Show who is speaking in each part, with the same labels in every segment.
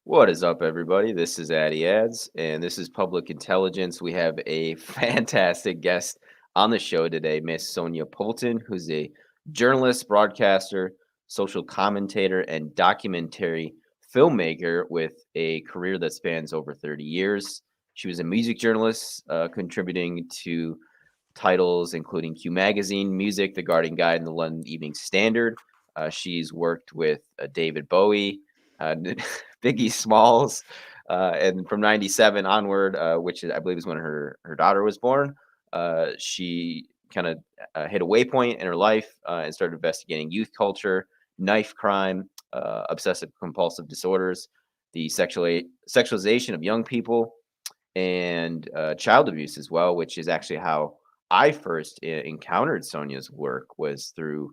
Speaker 1: What is up, everybody? This is Addy Ads, and this is Public Intelligence. We have a fantastic guest on the show today, Miss Sonia Poulton, who's a journalist, broadcaster, social commentator, and documentary filmmaker with a career that spans over 30 years. She was a music journalist, contributing to titles including Q Magazine, Music, The Guardian Guide, and the London Evening Standard. She's worked with David Bowie, Biggie Smalls, and from '97 onward, which I believe is when her daughter was born, she kind of hit a waypoint in her life and started investigating youth culture, knife crime, obsessive compulsive disorders, the sexualization of young people, and child abuse as well, which is actually how I first encountered Sonia's work was through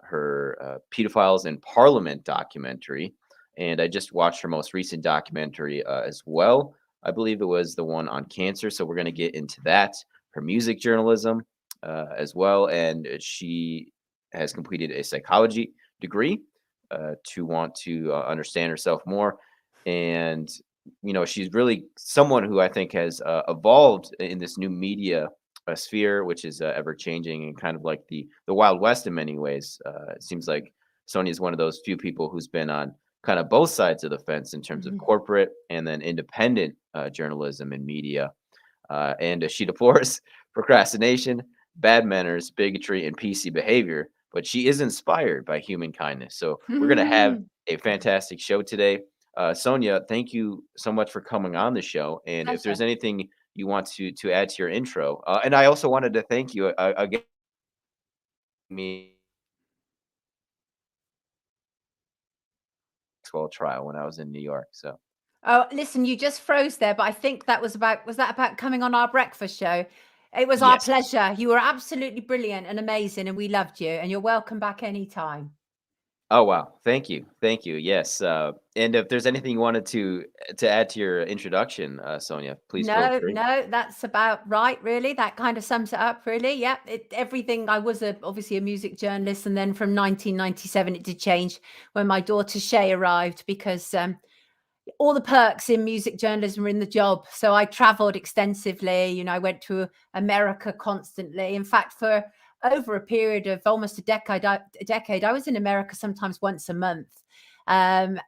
Speaker 1: her Pedophiles in Parliament documentary. And I just watched her most recent documentary as well. I believe it was the one on cancer. So we're going to get into that, her music journalism as well. And she has completed a psychology degree to want to understand herself more. And she's really someone who I think has evolved in this new media sphere, which is ever changing and kind of like the Wild West in many ways. It seems like Sony is one of those few people who's been on kind of both sides of the fence in terms of corporate and then independent journalism and media. And she deplores procrastination, bad manners, bigotry, and PC behavior, but she is inspired by human kindness. So we're going to have a fantastic show today. Sonia, thank you so much for coming on the show. And if there's
Speaker 2: Pleasure.
Speaker 1: anything you want to add to your intro, and I also wanted to thank you again me trial when I was in New York. So
Speaker 2: Oh, listen, you just froze there, but I think that was that about coming on our breakfast show? It was our
Speaker 1: yes.
Speaker 2: pleasure. You were absolutely brilliant and amazing, and we loved you. And you're welcome back anytime.
Speaker 1: Oh wow, thank you. Yes, and if there's anything you wanted to add to your introduction, Sonia, please feel
Speaker 2: No,
Speaker 1: free.
Speaker 2: no, that's about right, really. That kind of sums it up, really. Yeah, everything. I was obviously a music journalist, and then from 1997, it did change when my daughter Shay arrived because all the perks in music journalism are in the job. So I traveled extensively. I went to America constantly. In fact, for over a period of almost a decade, I was in America sometimes once a month. And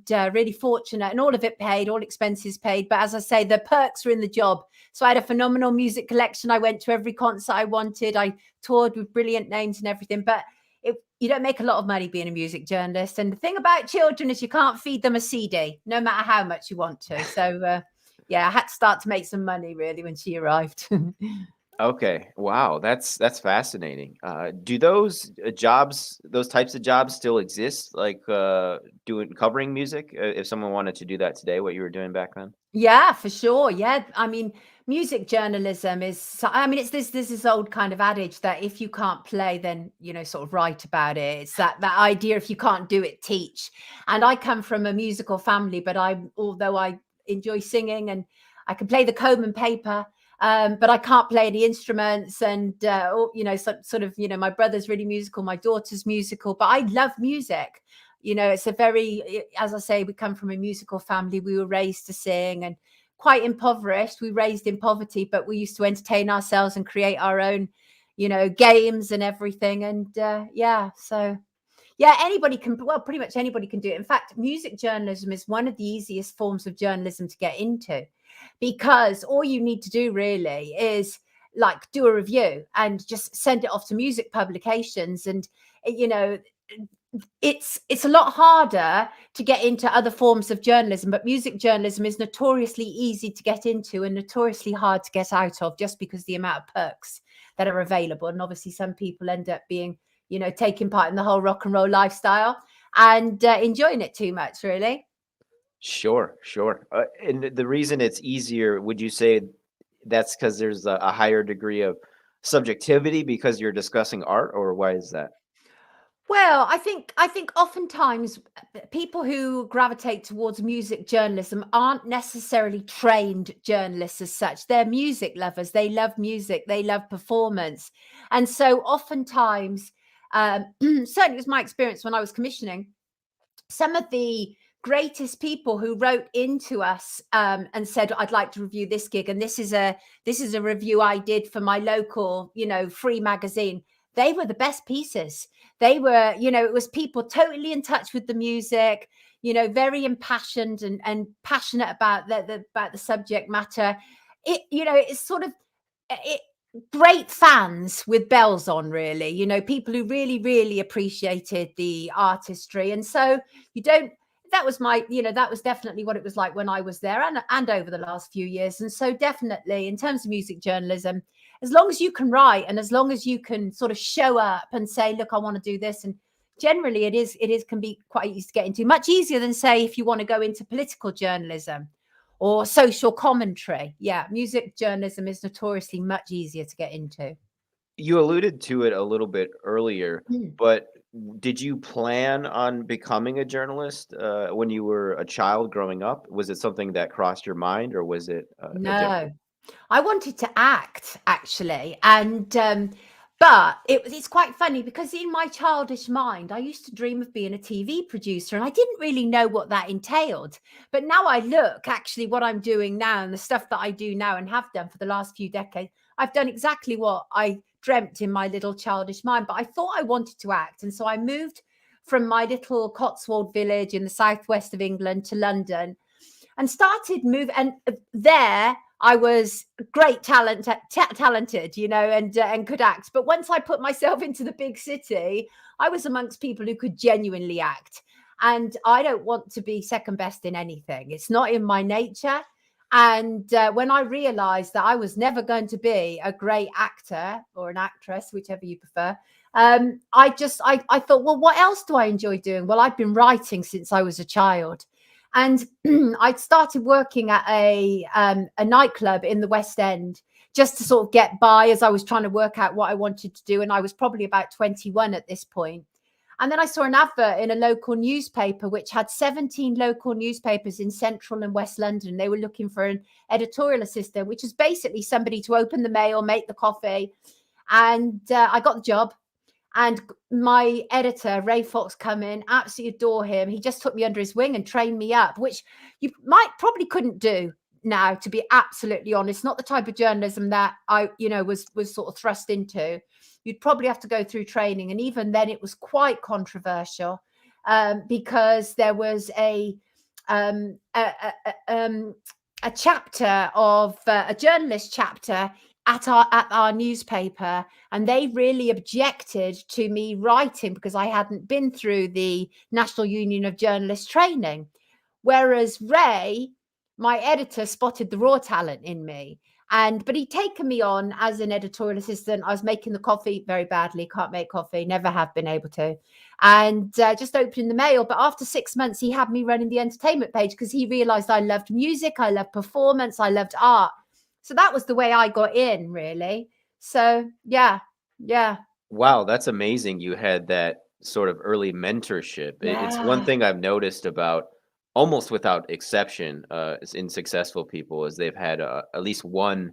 Speaker 2: really fortunate, and all of it paid, all expenses paid. But as I say, the perks were in the job. So I had a phenomenal music collection. I went to every concert I wanted. I toured with brilliant names and everything. But you don't make a lot of money being a music journalist. And the thing about children is you can't feed them a CD, no matter how much you want to. So, yeah, I had to start to make some money really when she arrived.
Speaker 1: Okay, wow, that's fascinating. Do those jobs, those types of jobs, still exist? Like doing covering music? If someone wanted to do that today, what you were doing back then?
Speaker 2: Yeah, for sure. Yeah. I mean, music journalism it's this old kind of adage that if you can't play, then, sort of write about it. It's that idea, if you can't do it, teach. And I come from a musical family, but although I enjoy singing and I can play the comb and paper, but I can't play any instruments. And, sort of, my brother's really musical, my daughter's musical, but I love music. It's a as I say, we come from a musical family. We were raised to sing and quite impoverished. We raised in poverty, but we used to entertain ourselves and create our own, games and everything. And yeah, so yeah, pretty much anybody can do it. In fact, music journalism is one of the easiest forms of journalism to get into because all you need to do really is like do a review and just send it off to music publications. And, it's a lot harder to get into other forms of journalism, but music journalism is notoriously easy to get into and notoriously hard to get out of, just because the amount of perks that are available. And obviously some people end up being, taking part in the whole rock and roll lifestyle and enjoying it too much, really.
Speaker 1: Sure, sure. And the reason it's easier, would you say that's because there's a higher degree of subjectivity because you're discussing art, or why is that?
Speaker 2: Well, I think oftentimes people who gravitate towards music journalism aren't necessarily trained journalists as such. They're music lovers. They love music. They love performance. And so oftentimes, certainly it was my experience when I was commissioning, some of the greatest people who wrote into us and said, I'd like to review this gig, and this is a review I did for my local, free magazine. They were the best pieces. They were, it was people totally in touch with the music, very impassioned and passionate about the subject matter. It's sort of it, great fans with bells on, really, people who really, really appreciated the artistry. And so you don't, that was that was definitely what it was like when I was there, and over the last few years. And so definitely in terms of music journalism, as long as you can write and as long as you can sort of show up and say, look, I want to do this, and generally it can be quite easy to get into, much easier than, say, if you want to go into political journalism or social commentary. Yeah, music journalism is notoriously much easier to get into.
Speaker 1: You alluded to it a little bit earlier,
Speaker 2: Mm.
Speaker 1: but did you plan on becoming a journalist when you were a child growing up? Was it something that crossed your mind, or was it a different?
Speaker 2: No, I wanted to act, actually, and but it's quite funny because in my childish mind, I used to dream of being a TV producer, and I didn't really know what that entailed. But now I look, actually, what I'm doing now and the stuff that I do now and have done for the last few decades, I've done exactly what I dreamt in my little childish mind. But I thought I wanted to act, and so I moved from my little Cotswold village in the southwest of England to London and started moving. And there I was great talented, and could act. But once I put myself into the big city, I was amongst people who could genuinely act. And I don't want to be second best in anything. It's not in my nature. And when I realized that I was never going to be a great actor or an actress, whichever you prefer, I thought, well, what else do I enjoy doing? Well, I've been writing since I was a child. And I'd started working at a nightclub in the West End just to sort of get by as I was trying to work out what I wanted to do. And I was probably about 21 at this point. And then I saw an advert in a local newspaper, which had 17 local newspapers in central and West London. They were looking for an editorial assistant, which is basically somebody to open the mail, make the coffee. And I got the job. And my editor, Ray Fox, come in, absolutely adore him. He just took me under his wing and trained me up, which you probably couldn't do now, to be absolutely honest. Not the type of journalism that I, was sort of thrust into. You'd probably have to go through training. And even then it was quite controversial because there was a chapter of a journalist chapter at our newspaper, and they really objected to me writing because I hadn't been through the National Union of Journalists training. Whereas Ray, my editor, spotted the raw talent in me. But he'd taken me on as an editorial assistant. I was making the coffee very badly, can't make coffee, never have been able to, and just opening the mail. But after 6 months, he had me running the entertainment page because he realized I loved music, I loved performance, I loved art. So that was the way I got in, really. So yeah.
Speaker 1: Wow, that's amazing. You had that sort of early mentorship. It's one
Speaker 2: Yeah.
Speaker 1: thing I've noticed about almost without exception in successful people is they've had at least one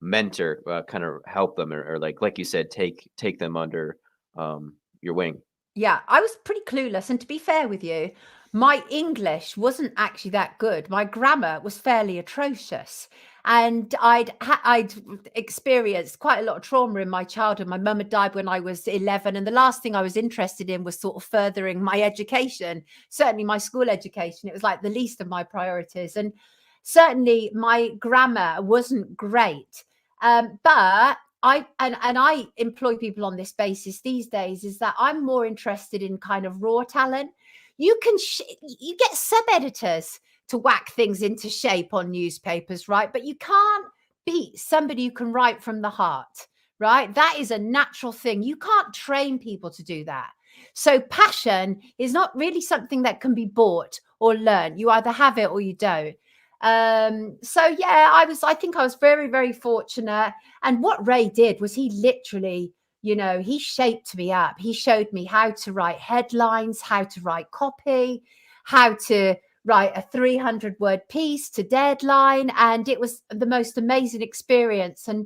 Speaker 1: mentor kind of help them or like you said, take them under your wing.
Speaker 2: Yeah, I was pretty clueless. And to be fair with you, my English wasn't actually that good. My grammar was fairly atrocious. And I'd experienced quite a lot of trauma in my childhood. My mum had died when I was 11. And the last thing I was interested in was sort of furthering my education, certainly my school education. It was like the least of my priorities. And certainly my grammar wasn't great. But I employ people on this basis these days, is that I'm more interested in kind of raw talent. You can you get sub editors to whack things into shape on newspapers, right? But you can't beat somebody who can write from the heart, right? That is a natural thing. You can't train people to do that. So passion is not really something that can be bought or learned. You either have it or you don't. So yeah, I think I was very, very fortunate. And what Ray did was he literally, he shaped me up. He showed me how to write headlines, how to write copy, how to write a 300-word piece to deadline. And it was the most amazing experience. And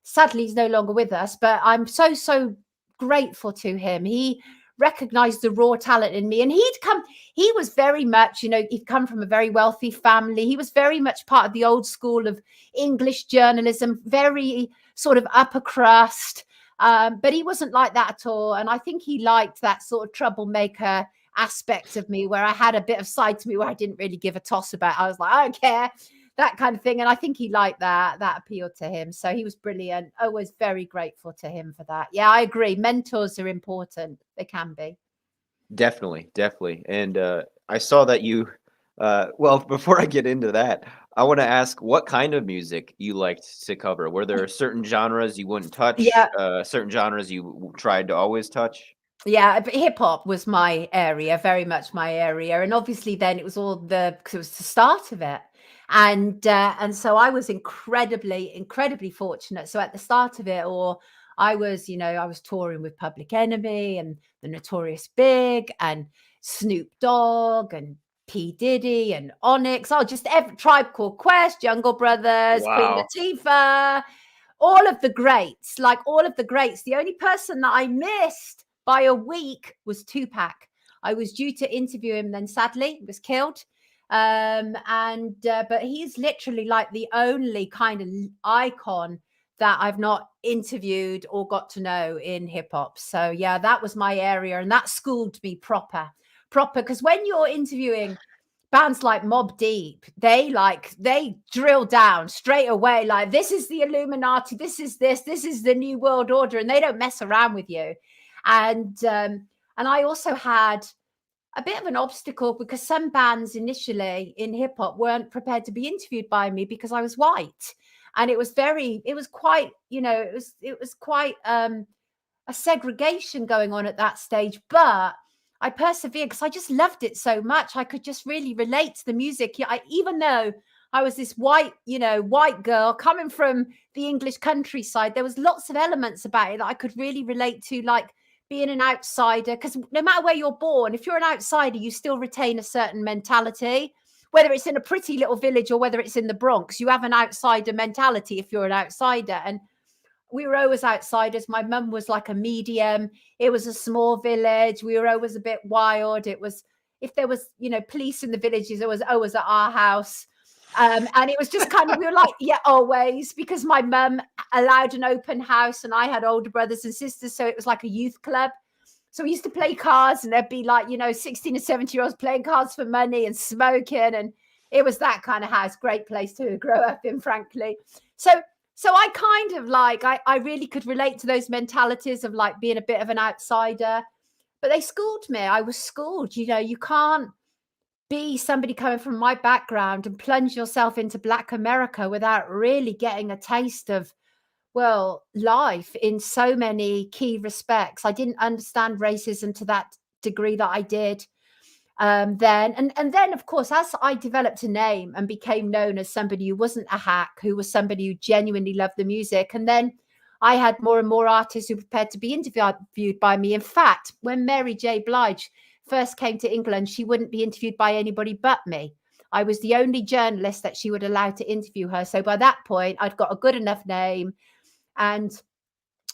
Speaker 2: sadly, he's no longer with us, but I'm so, so grateful to him. He recognized the raw talent in me. And he was very much, he'd come from a very wealthy family. He was very much part of the old school of English journalism, very sort of upper crust. But he wasn't like that at all. And I think he liked that sort of troublemaker aspect of me, where I had a bit of side to me where I didn't really give a toss about. I was like, I don't care, that kind of thing. And I think he liked that. That appealed to him. So he was brilliant. I was very grateful to him for that. Yeah, I agree. Mentors are important. They can be.
Speaker 1: Definitely, definitely. And I saw that you, well, before I get into that, I want to ask what kind of music you liked to cover. Were there certain genres you wouldn't touch,
Speaker 2: Yeah.
Speaker 1: certain genres you tried to always touch?
Speaker 2: Yeah, but hip hop was my area, very much my area. And obviously then it was all because it was the start of it. And so I was incredibly fortunate. So at the start of it, or I was touring with Public Enemy and the Notorious B.I.G and Snoop Dogg and P. Diddy and Onyx. Oh, just every Tribe Called Quest, Jungle Brothers, Queen
Speaker 1: Wow.
Speaker 2: Latifah, all of the greats, like all of the greats. The only person that I missed by a week was Tupac. I was due to interview him, then sadly was killed. But he's literally like the only kind of icon that I've not interviewed or got to know in hip hop. So yeah, that was my area, and that schooled me proper. Because when you're interviewing bands like Mobb Deep, they drill down straight away, like, this is the Illuminati, this is the New World Order, and they don't mess around with you. And I also had a bit of an obstacle because some bands initially in hip hop weren't prepared to be interviewed by me because I was white. And it was quite, a segregation going on at that stage. But I persevered because I just loved it so much. I could just really relate to the music. Even though I was this white girl coming from the English countryside, there was lots of elements about it that I could really relate to, like being an outsider. Because no matter where you're born, if you're an outsider, you still retain a certain mentality. Whether it's in a pretty little village or whether it's in the Bronx, you have an outsider mentality if you're an outsider. And we were always outsiders. My mum was like a medium. It was a small village. We were always a bit wild. It was, if there was, police in the villages, it was always at our house. And it was just kind of, we were like, yeah, always, because my mum allowed an open house and I had older brothers and sisters. So it was like a youth club. So we used to play cards, and there'd be like, 16 and 17-year-olds playing cards for money and smoking. And it was that kind of house. Great place to grow up in, frankly. So I kind of like, I really could relate to those mentalities of like being a bit of an outsider, but they schooled me. I was schooled. You can't be somebody coming from my background and plunge yourself into Black America without really getting a taste of, well, life in so many key respects. I didn't understand racism to that degree that I did. Then of course, as I developed a name and became known as somebody who wasn't a hack, who was somebody who genuinely loved the music, and then I had more and more artists who were prepared to be interviewed by me. In fact, when Mary J. Blige first came to England, she wouldn't be interviewed by anybody but me. I was the only journalist that she would allow to interview her. So by that point, I'd got a good enough name. And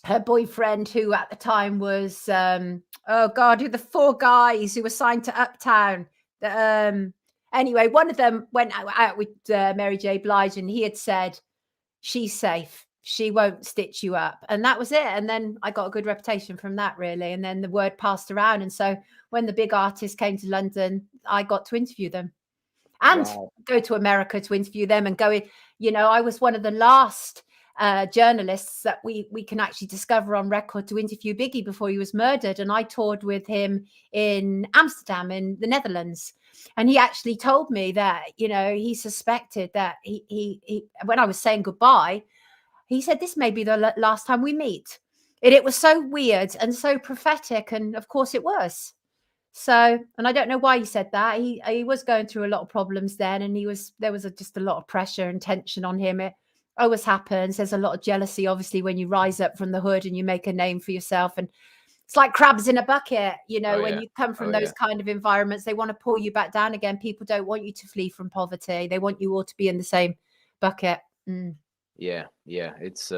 Speaker 2: her boyfriend, who at the time was who the four guys who were signed to Uptown. Anyway, one of them went out with Mary J. Blige, and he had said, "She's safe. She won't stitch you up," and that was it. And then I got a good reputation from that, really. And then the word passed around, and so when the big artists came to London, I got to interview them and
Speaker 1: Wow.
Speaker 2: go to America to interview them and go in. I was one of the last journalists that we can actually discover on record to interview Biggie before he was murdered. And I toured with him in Amsterdam in the Netherlands. And he actually told me that, he suspected that he when I was saying goodbye, he said, this may be the last time we meet. And it was so weird and so prophetic. And of course it was. So, and I don't know why he said that. He was going through a lot of problems then, and there was just a lot of pressure and tension on him. It always happens. There's a lot of jealousy, obviously, when you rise up from the hood and you make a name for yourself. And it's like crabs in a bucket,
Speaker 1: Oh,
Speaker 2: when
Speaker 1: yeah.
Speaker 2: you come from
Speaker 1: Oh,
Speaker 2: those
Speaker 1: yeah.
Speaker 2: kind of environments, they want to pull you back down again. People don't want you to flee from poverty. They want you all to be in the same bucket.
Speaker 1: Yeah. Yeah. It's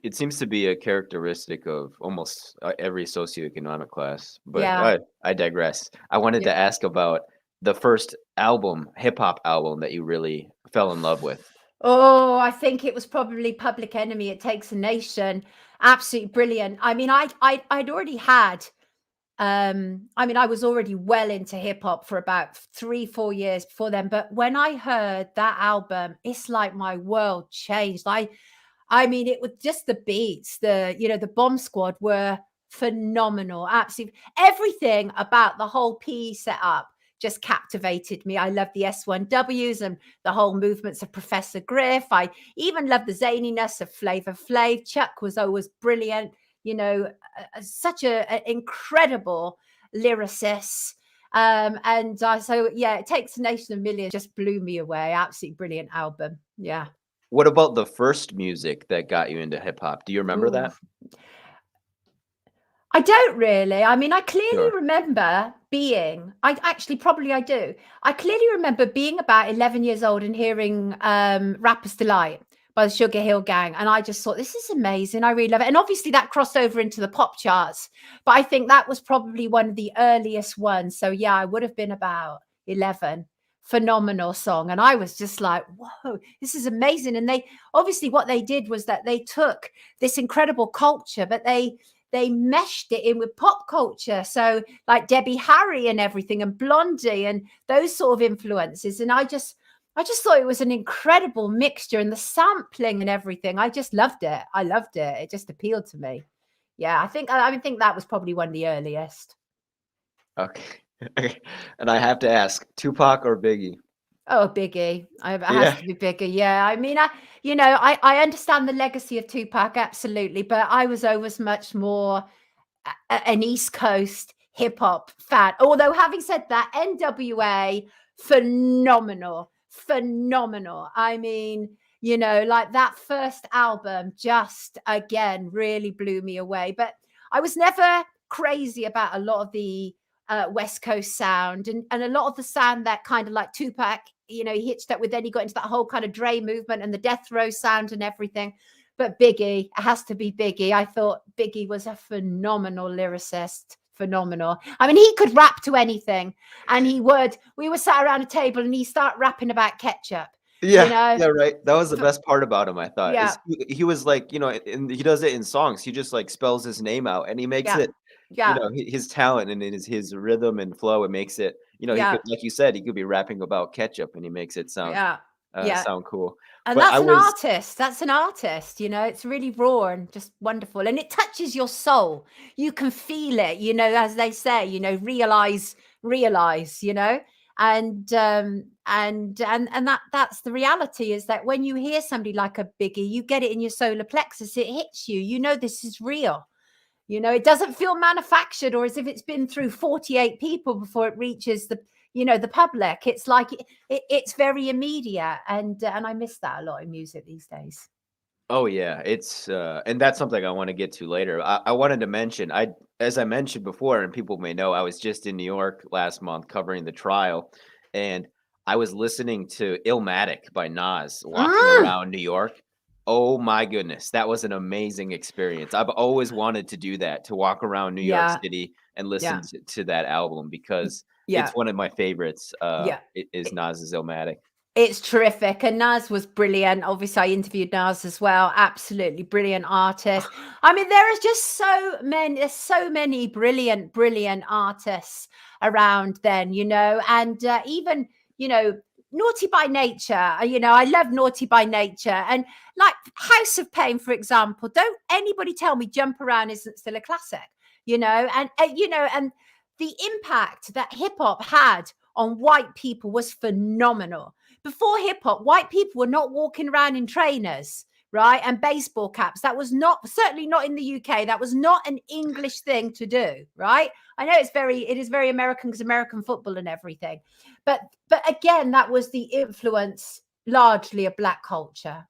Speaker 1: It seems to be a characteristic of almost every socioeconomic class, but
Speaker 2: Yeah.
Speaker 1: I digress. I wanted
Speaker 2: Yeah.
Speaker 1: to ask about the first album, hip hop album that you really fell in love with.
Speaker 2: Oh, I think it was probably Public Enemy, It Takes a Nation. Absolutely brilliant. I mean, I'd already had, I mean, I was already well into hip hop for about 3, 4 years before then, but when I heard that album, it's like my world changed. I mean, it was just the beats, the Bomb Squad were phenomenal. Absolutely everything about the whole PE setup just captivated me. I love the S1Ws and the whole movements of Professor Griff. I even love the zaniness of Flavor Flav. Chuck was always brilliant, such an incredible lyricist. So yeah, It Takes a Nation of Millions just blew me away. Absolutely brilliant album. Yeah.
Speaker 1: What about the first music that got you into hip hop? Do you remember
Speaker 2: Ooh.
Speaker 1: that?
Speaker 2: I don't really. I mean, I clearly
Speaker 1: Sure.
Speaker 2: remember I actually probably I do. I clearly remember being about 11 years old and hearing Rapper's Delight by the Sugar Hill Gang. And I just thought, this is amazing. I really love it. And obviously that crossed over into the pop charts. But I think that was probably one of the earliest ones. So yeah, I would have been about 11. Phenomenal song. And I was just like, whoa, this is amazing. And they obviously what they did was that they took this incredible culture, but they meshed it in with pop culture. So like Debbie Harry and everything and Blondie and those sort of influences. And I just thought it was an incredible mixture and the sampling and everything. I just loved it. I loved it. It just appealed to me. Yeah, I think that was probably one of the earliest.
Speaker 1: Okay. And I have to ask, Tupac or Biggie?
Speaker 2: Oh, Biggie. It has
Speaker 1: Yeah.
Speaker 2: to be Biggie. Yeah. I mean, I understand the legacy of Tupac, absolutely, but I was always much more an East Coast hip hop fan. Although, having said that, NWA, phenomenal, phenomenal. I mean, like that first album just again really blew me away. But I was never crazy about a lot of the West Coast sound and a lot of the sound that kind of like Tupac, he hitched up with, then he got into that whole kind of Dre movement and the death row sound and everything. But Biggie, it has to be Biggie. I thought Biggie was a phenomenal lyricist. Phenomenal. I mean, he could rap to anything. And we were sat around a table and he start rapping about ketchup, you
Speaker 1: Yeah,
Speaker 2: know?
Speaker 1: yeah, right. That was the
Speaker 2: F-
Speaker 1: best part about him, I thought,
Speaker 2: yeah,
Speaker 1: is he was like, and he does it in songs. He just like spells his name out and he makes
Speaker 2: yeah,
Speaker 1: it,
Speaker 2: yeah,
Speaker 1: his talent and his rhythm and flow. It makes it, he
Speaker 2: yeah,
Speaker 1: could, like you said, he could be rapping about ketchup and he makes it
Speaker 2: yeah, yeah.
Speaker 1: sound cool.
Speaker 2: And
Speaker 1: But
Speaker 2: that's
Speaker 1: I
Speaker 2: an
Speaker 1: was,
Speaker 2: artist. That's an artist, it's really raw and just wonderful. And it touches your soul. You can feel it, as they say, realize, and that's the reality is that when you hear somebody like a Biggie, you get it in your solar plexus, it hits you, this is real. It doesn't feel manufactured or as if it's been through 48 people before it reaches the public. It's like it's very immediate, and I miss that a lot in music these days.
Speaker 1: oh yeah, it's and that's something I want to get to later. I wanted to mention, as I mentioned before, and people may know, I was just in New York last month covering the trial, and I was listening to Illmatic by Nas walking
Speaker 2: Mm,
Speaker 1: around New York. Oh my goodness, that was an amazing experience. I've always wanted to do that, to walk around New York
Speaker 2: yeah,
Speaker 1: City and listen
Speaker 2: yeah,
Speaker 1: to that album because it's
Speaker 2: yeah,
Speaker 1: one of my favorites.
Speaker 2: yeah.
Speaker 1: It is Nas's Illmatic.
Speaker 2: It's terrific, and Nas was brilliant. Obviously, I interviewed Nas as well. Absolutely brilliant artist. I mean, there's so many brilliant, brilliant artists around then, and even, Naughty by Nature, I love Naughty by Nature. And like House of Pain, for example, don't anybody tell me Jump Around isn't still a classic, and the impact that hip hop had on white people was phenomenal. Before hip hop, white people were not walking around in trainers, right? And baseball caps. That was certainly not in the UK. That was not an English thing to do, right? I know it is very American because American football and everything. But again, that was the influence largely of black culture.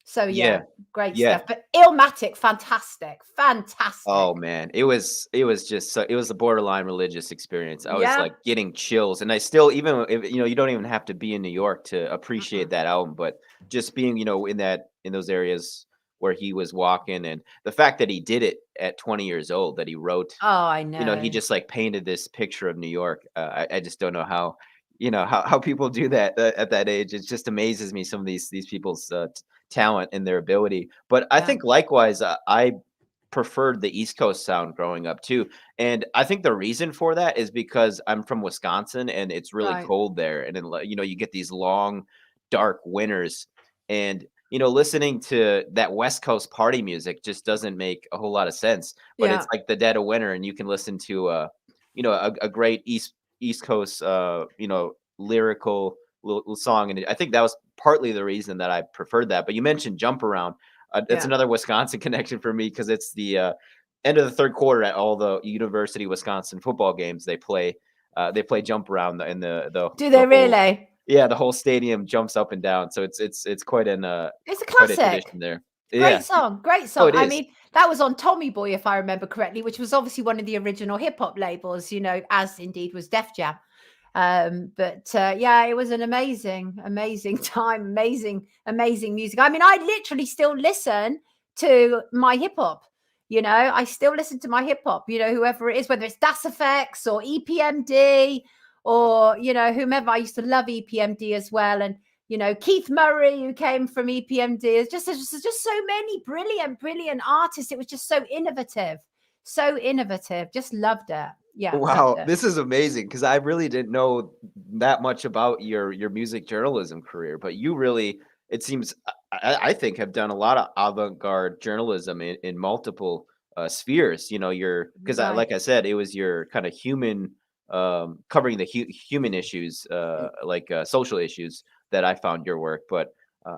Speaker 2: So
Speaker 1: Yeah,
Speaker 2: yeah, great
Speaker 1: yeah.
Speaker 2: stuff. But Illmatic, fantastic,
Speaker 1: Oh
Speaker 2: fantastic.
Speaker 1: man, it was just so it was a borderline religious experience. I was
Speaker 2: Yeah.
Speaker 1: like getting chills, and I still, even if you don't even have to be in New York to appreciate
Speaker 2: Mm-mm.
Speaker 1: that album, but just being in those areas where he was walking, and the fact that he did it at 20 years old, that he wrote,
Speaker 2: Oh, I
Speaker 1: he
Speaker 2: know.
Speaker 1: just like painted this picture of New York. I just don't know how, how people do that at that age. It just amazes me, some of these people's talent and their ability. But I
Speaker 2: Yeah.
Speaker 1: think likewise, I preferred the East Coast sound growing up too. And I think the reason for that is because I'm from Wisconsin and it's really
Speaker 2: Right.
Speaker 1: cold there. And then, you get these long, dark winters. And, listening to that West Coast party music just doesn't make a whole lot of sense. But it's
Speaker 2: Yeah.
Speaker 1: like the dead of winter, and you can listen to, a great East Coast, lyrical little song. And I think that was partly the reason that I preferred that. But you mentioned Jump Around. That's
Speaker 2: Yeah.
Speaker 1: another Wisconsin connection for me because it's the end of the third quarter at all the University of Wisconsin football games. They play jump around in
Speaker 2: Do
Speaker 1: the
Speaker 2: they
Speaker 1: whole,
Speaker 2: really?
Speaker 1: yeah, the whole stadium jumps up and down. So it's
Speaker 2: It's a
Speaker 1: quite a
Speaker 2: classic.
Speaker 1: tradition there.
Speaker 2: Great
Speaker 1: Yeah.
Speaker 2: song, great
Speaker 1: Oh,
Speaker 2: song.
Speaker 1: it
Speaker 2: I
Speaker 1: is.
Speaker 2: mean, that was on Tommy Boy, if I remember correctly, which was obviously one of the original hip hop labels, as indeed was Def Jam. But yeah, it was an amazing, amazing time, amazing, amazing music. I mean, I literally still listen to my hip hop. I still listen to my hip hop. Whoever it is, whether it's Das Effects or EPMD or whomever. I used to love EPMD as well, and Keith Murray, who came from EPMD. It's just so many brilliant, brilliant artists. It was just so innovative, so innovative. Just loved it. Yeah, loved
Speaker 1: Wow,
Speaker 2: it.
Speaker 1: this is amazing because I really didn't know that much about your music journalism career, but you really, it seems, I think, have done a lot of avant-garde journalism in multiple spheres. You're because
Speaker 2: Right.
Speaker 1: like I said, it was your kind of human, covering the human issues, like social issues, that I found your work. But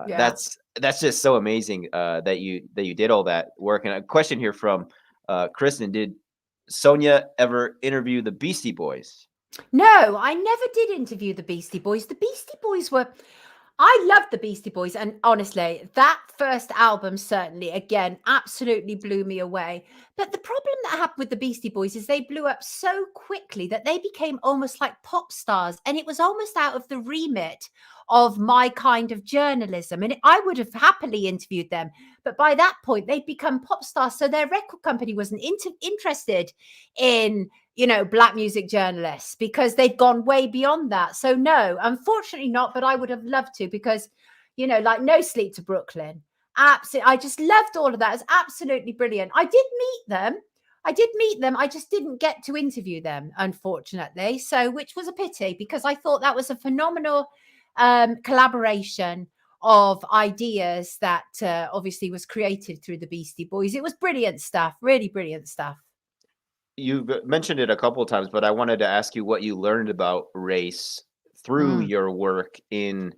Speaker 2: Yeah.
Speaker 1: that's just so amazing that you did all that work. And a question here from Kristen: Did Sonia ever interview the Beastie Boys?
Speaker 2: No, I never did interview the Beastie Boys. The Beastie Boys were I loved the Beastie Boys, and honestly, that first album certainly, again, absolutely blew me away. But the problem that happened with the Beastie Boys is they blew up so quickly that they became almost like pop stars, and it was almost out of the remit of my kind of journalism. And I would have happily interviewed them, but by that point, they'd become pop stars, so their record company wasn't interested in black music journalists because they'd gone way beyond that. So no, unfortunately not, but I would have loved to because, like No Sleep to Brooklyn. Absolutely. I just loved all of that. It's absolutely brilliant. I did meet them. I just didn't get to interview them, unfortunately. So, which was a pity because I thought that was a phenomenal collaboration of ideas that obviously was created through the Beastie Boys. It was brilliant stuff, really brilliant stuff.
Speaker 1: You've mentioned it a couple of times, but I wanted to ask you what you learned about race through
Speaker 2: Mm.
Speaker 1: your work in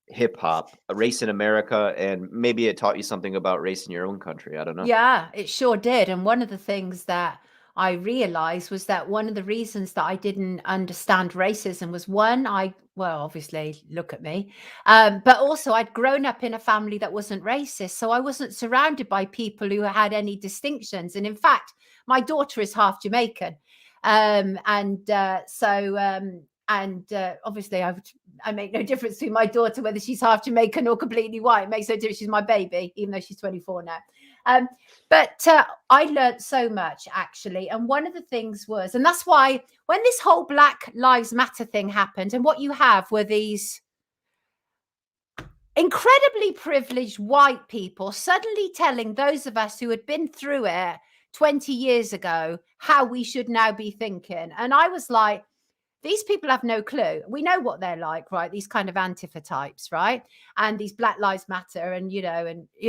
Speaker 1: hip hop, race in America, and maybe it taught you something about race in your own country. I don't know.
Speaker 2: Yeah, it sure did. And one of the things that I realized was that one of the reasons that I didn't understand racism was one, well, obviously, look at me. But also, I'd grown up in a family that wasn't racist. So I wasn't surrounded by people who had any distinctions. And in fact, my daughter is half Jamaican. And obviously, I make no difference to my daughter whether she's half Jamaican or completely white. It makes no difference. She's my baby, even though she's 24 now. Um, but I learned so much actually. And one of the things was, and that's why when this whole Black Lives Matter thing happened, and what you have were these incredibly privileged white people suddenly telling those of us who had been through it 20 years ago how we should now be thinking. And I was like, these people have no clue. We know what they're like, right? These kind of Antifa types, right? And these Black Lives Matter, and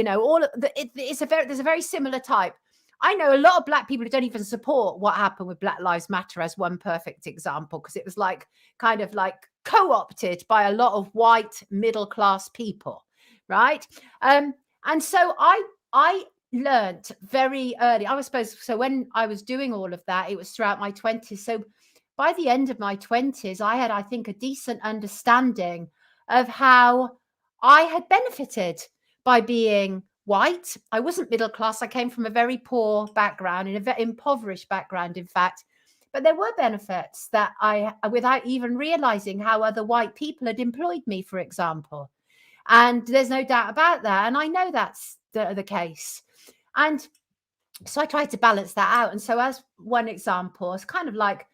Speaker 2: all of there's a very similar type. I know a lot of black people who don't even support what happened with Black Lives Matter as one perfect example, because it was like kind of like co-opted by a lot of white middle class people, right? And so I learned very early. I was supposed so when I was doing all of that, it was throughout my 20s. So by the end of my 20s, I had, I think, a decent understanding of how I had benefited by being white. I wasn't middle class. I came from a very poor background, in a very impoverished background, in fact. But there were benefits that without even realizing how other white people had employed me, for example. And there's no doubt about that. And I know the case. And so I tried to balance that out. And so as one example, it's kind of like,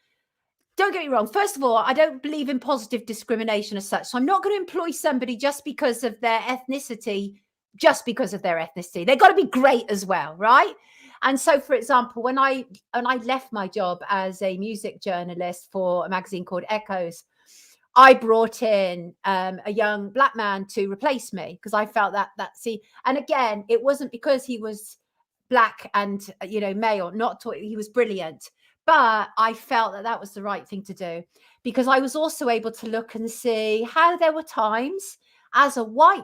Speaker 2: don't get me wrong. First of all, I don't believe in positive discrimination as such. So I'm not going to employ somebody just because of their ethnicity, just because of their ethnicity. They've got to be great as well, right? And so, for example, when I left my job as a music journalist for a magazine called Echoes, I brought in a young black man to replace me because I felt that and again, it wasn't because he was black and male, not he was brilliant, but I felt that that was the right thing to do because I was also able to look and see how there were times as a white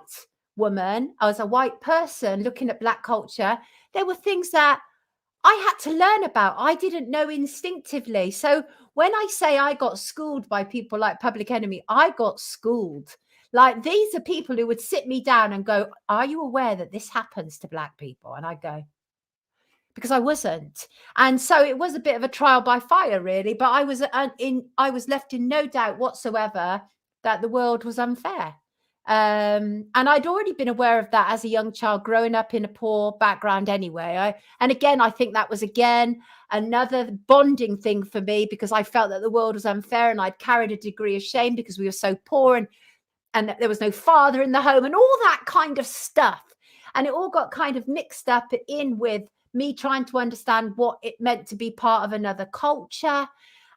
Speaker 2: woman, as a white person looking at black culture, there were things that I had to learn about. I didn't know instinctively. So when I say I got schooled by people like Public Enemy, I got schooled. Like these are people who would sit me down and go, "Are you aware that this happens to black people?" And I go, because I wasn't. And so it was a bit of a trial by fire, really. But I was left in no doubt whatsoever that the world was unfair. And I'd already been aware of that as a young child, growing up in a poor background anyway. And again, I think that was another bonding thing for me because I felt that the world was unfair and I'd carried a degree of shame because we were so poor and there was no father in the home and all that kind of stuff. And it all got kind of mixed up in with me trying to understand what it meant to be part of another culture.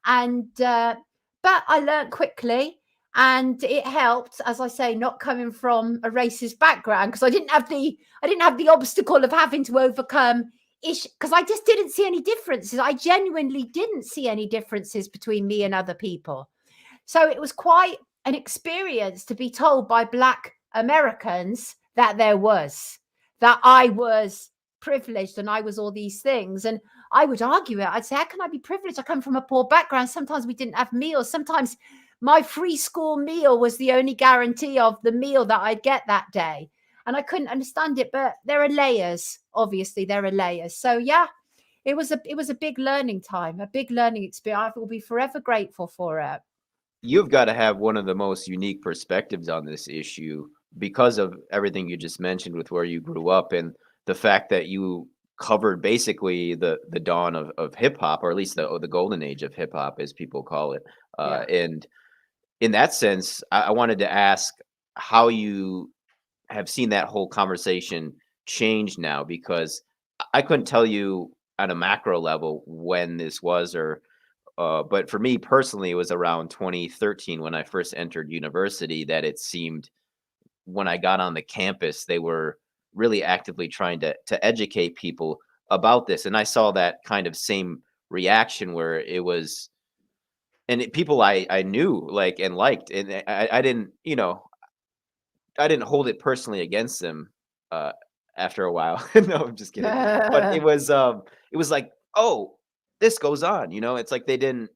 Speaker 2: And but I learned quickly. And it helped, as I say, not coming from a racist background because I didn't have the obstacle of having to overcome because I just didn't see any differences. I genuinely didn't see any differences between me and other people. So it was quite an experience to be told by Black Americans that I was privileged and I was all these things. And I would argue it. I'd say, how can I be privileged? I come from a poor background. Sometimes we didn't have meals. Sometimes my free school meal was the only guarantee of the meal that I'd get that day. And I couldn't understand it, but there are layers. Obviously, there are layers. So yeah, it was a big learning time, a big learning experience. I will be forever grateful for it.
Speaker 1: You've got to have one of the most unique perspectives on this issue because of everything you just mentioned with where you grew up and the fact that you covered basically the dawn of hip hop, or at least the golden age of hip hop, as people call it.
Speaker 2: Yeah.
Speaker 1: And in that sense, I wanted to ask how you have seen that whole conversation change now, because I couldn't tell you on a macro level when this was, or but for me personally, it was around 2013 when I first entered university that it seemed when I got on the campus, they were really actively trying to educate people about this. And I saw that kind of same reaction where it was, and people I knew like and liked, and I didn't, I didn't hold it personally against them uh, after a while. No, I'm just kidding. But it was like, oh, this goes on. It's like they didn't.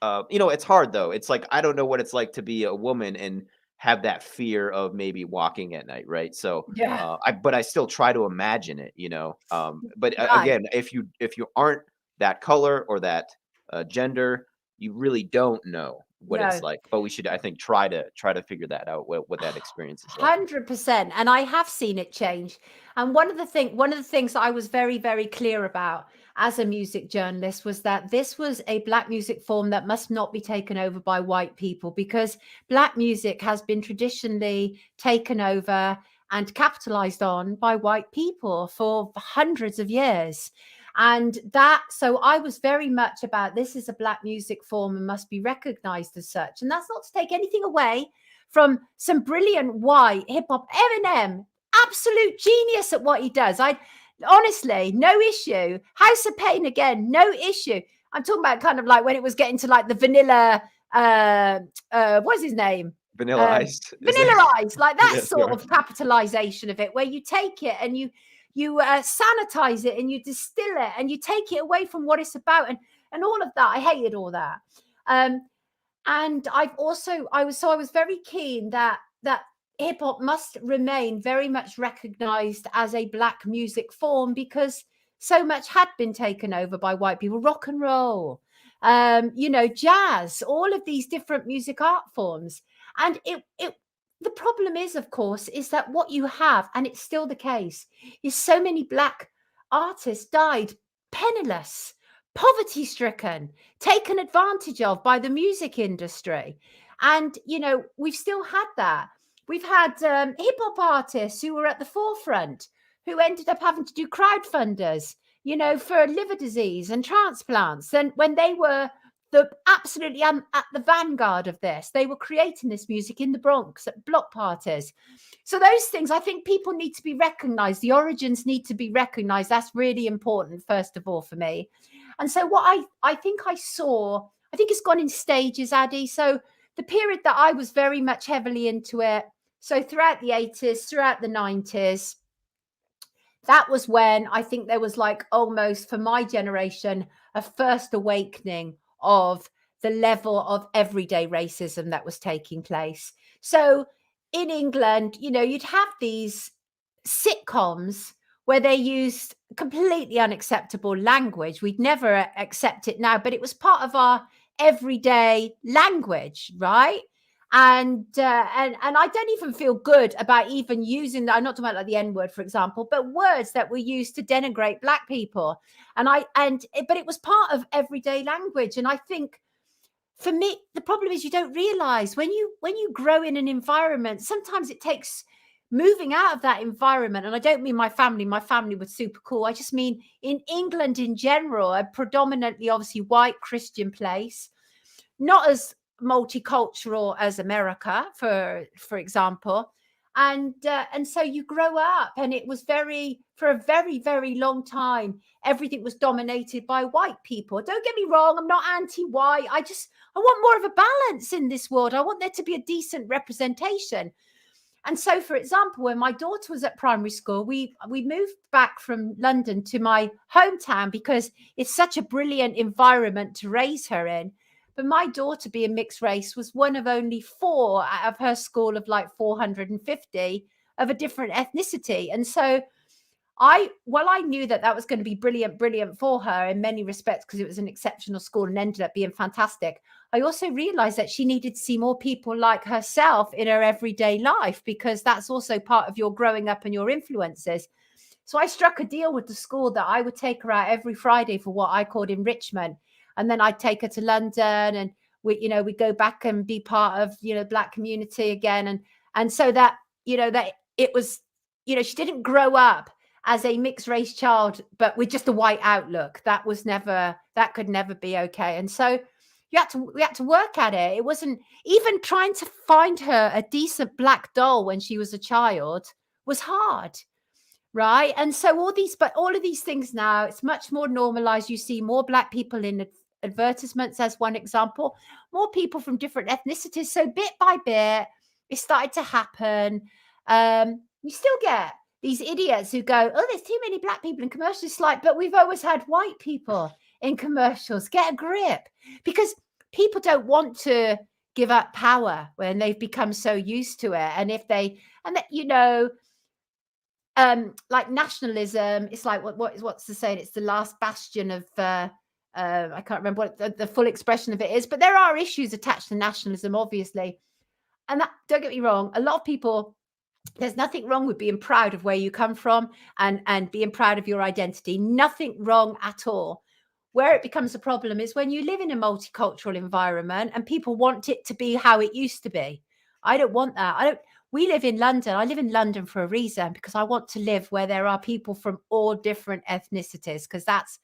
Speaker 1: It's hard though. It's like I don't know what it's like to be a woman and have that fear of maybe walking at night, right? So,
Speaker 2: Yeah.
Speaker 1: but I still try to imagine it. But
Speaker 2: Right.
Speaker 1: again, if you aren't that color or that gender, you really don't know what it's
Speaker 2: No.
Speaker 1: like. But we should, I think, try to figure that out. What that experience is like.
Speaker 2: 100%. And I have seen it change. And one of the things that I was very, very clear about as a music journalist was that this was a Black music form that must not be taken over by white people, because Black music has been traditionally taken over and capitalized on by white people for hundreds of years. And so I was very much about, this is a Black music form and must be recognized as such. And that's not to take anything away from some brilliant white hip hop. Eminem, absolute genius at what he does. I honestly, no issue. House of Pain again, no issue. I'm talking about kind of like when it was getting to like the vanilla, what's his name?
Speaker 1: Vanilla Ice, is that?
Speaker 2: Vanilla Ice, like that
Speaker 1: Yeah,
Speaker 2: sort
Speaker 1: sorry.
Speaker 2: of capitalization of it, where you take it and you sanitize it and you distill it and you take it away from what it's about, and all of that. I hated all that. And I was very keen that hip hop must remain very much recognized as a Black music form, because so much had been taken over by white people. Rock and roll, jazz, all of these different music art forms. And the problem is, of course, is that what you have, and it's still the case, is so many black artists died penniless, poverty stricken, taken advantage of by the music industry. And, we've still had that. We've had hip hop artists who were at the forefront who ended up having to do crowdfunders, for liver disease and transplants. And when they were absolutely at the vanguard of this, they were creating this music in the Bronx at block parties. So those things, I think people need to be recognized. The origins need to be recognized. That's really important, first of all, for me. And so what I think I saw, I think it's gone in stages, Addy. So the period that I was very much heavily into it, so throughout the 80s, throughout the 90s, that was when I think there was like almost for my generation, a first awakening of the level of everyday racism that was taking place. So in England, you'd have these sitcoms where they used completely unacceptable language. We'd never accept it now, but it was part of our everyday language, right? And I don't even feel good about even using that. I'm not talking about like the N word, for example, but words that were used to denigrate black people. But it was part of everyday language. And I think for me, the problem is you don't realize when you grow in an environment, sometimes it takes moving out of that environment. And I don't mean my family was super cool. I just mean in England in general, a predominantly obviously white Christian place, not as multicultural as America, for example. And so you grow up, and it was for a very, very long time, everything was dominated by white people. Don't get me wrong, I'm not anti-white. I want more of a balance in this world. I want there to be a decent representation. And so, for example, when my daughter was at primary school, we moved back from London to my hometown because it's such a brilliant environment to raise her in. But my daughter, being mixed race, was one of only 4 out of her school of like 450 of a different ethnicity. And so I knew that was going to be brilliant for her in many respects because it was an exceptional school and ended up being fantastic. I also realized that she needed to see more people like herself in her everyday life, because that's also part of your growing up and your influences. So I struck a deal with the school that I would take her out every Friday for what I called enrichment. And then I'd take her to London, and we go back and be part of, black community again. And so that, that it was, she didn't grow up as a mixed race child, but with just a white outlook. That could never be okay. And so we had to work at it. It wasn't even trying to find her a decent black doll when she was a child was hard. Right. And so all of these things now, it's much more normalized. You see more black people in advertisements, as one example, more people from different ethnicities. So bit by bit, it started to happen. You still get these idiots who go, oh, there's too many black people in commercials. It's like, but we've always had white people in commercials. Get a grip. Because people don't want to give up power when they've become so used to it. And like nationalism, it's like what's the saying? It's the last bastion of I can't remember what the full expression of it is, but there are issues attached to nationalism, obviously. And that, don't get me wrong, a lot of people, there's nothing wrong with being proud of where you come from and being proud of your identity. Nothing wrong at all. Where it becomes a problem is when you live in a multicultural environment and people want it to be how it used to be. I don't want that. We live in London. I live in London for a reason, because I want to live where there are people from all different ethnicities, because that's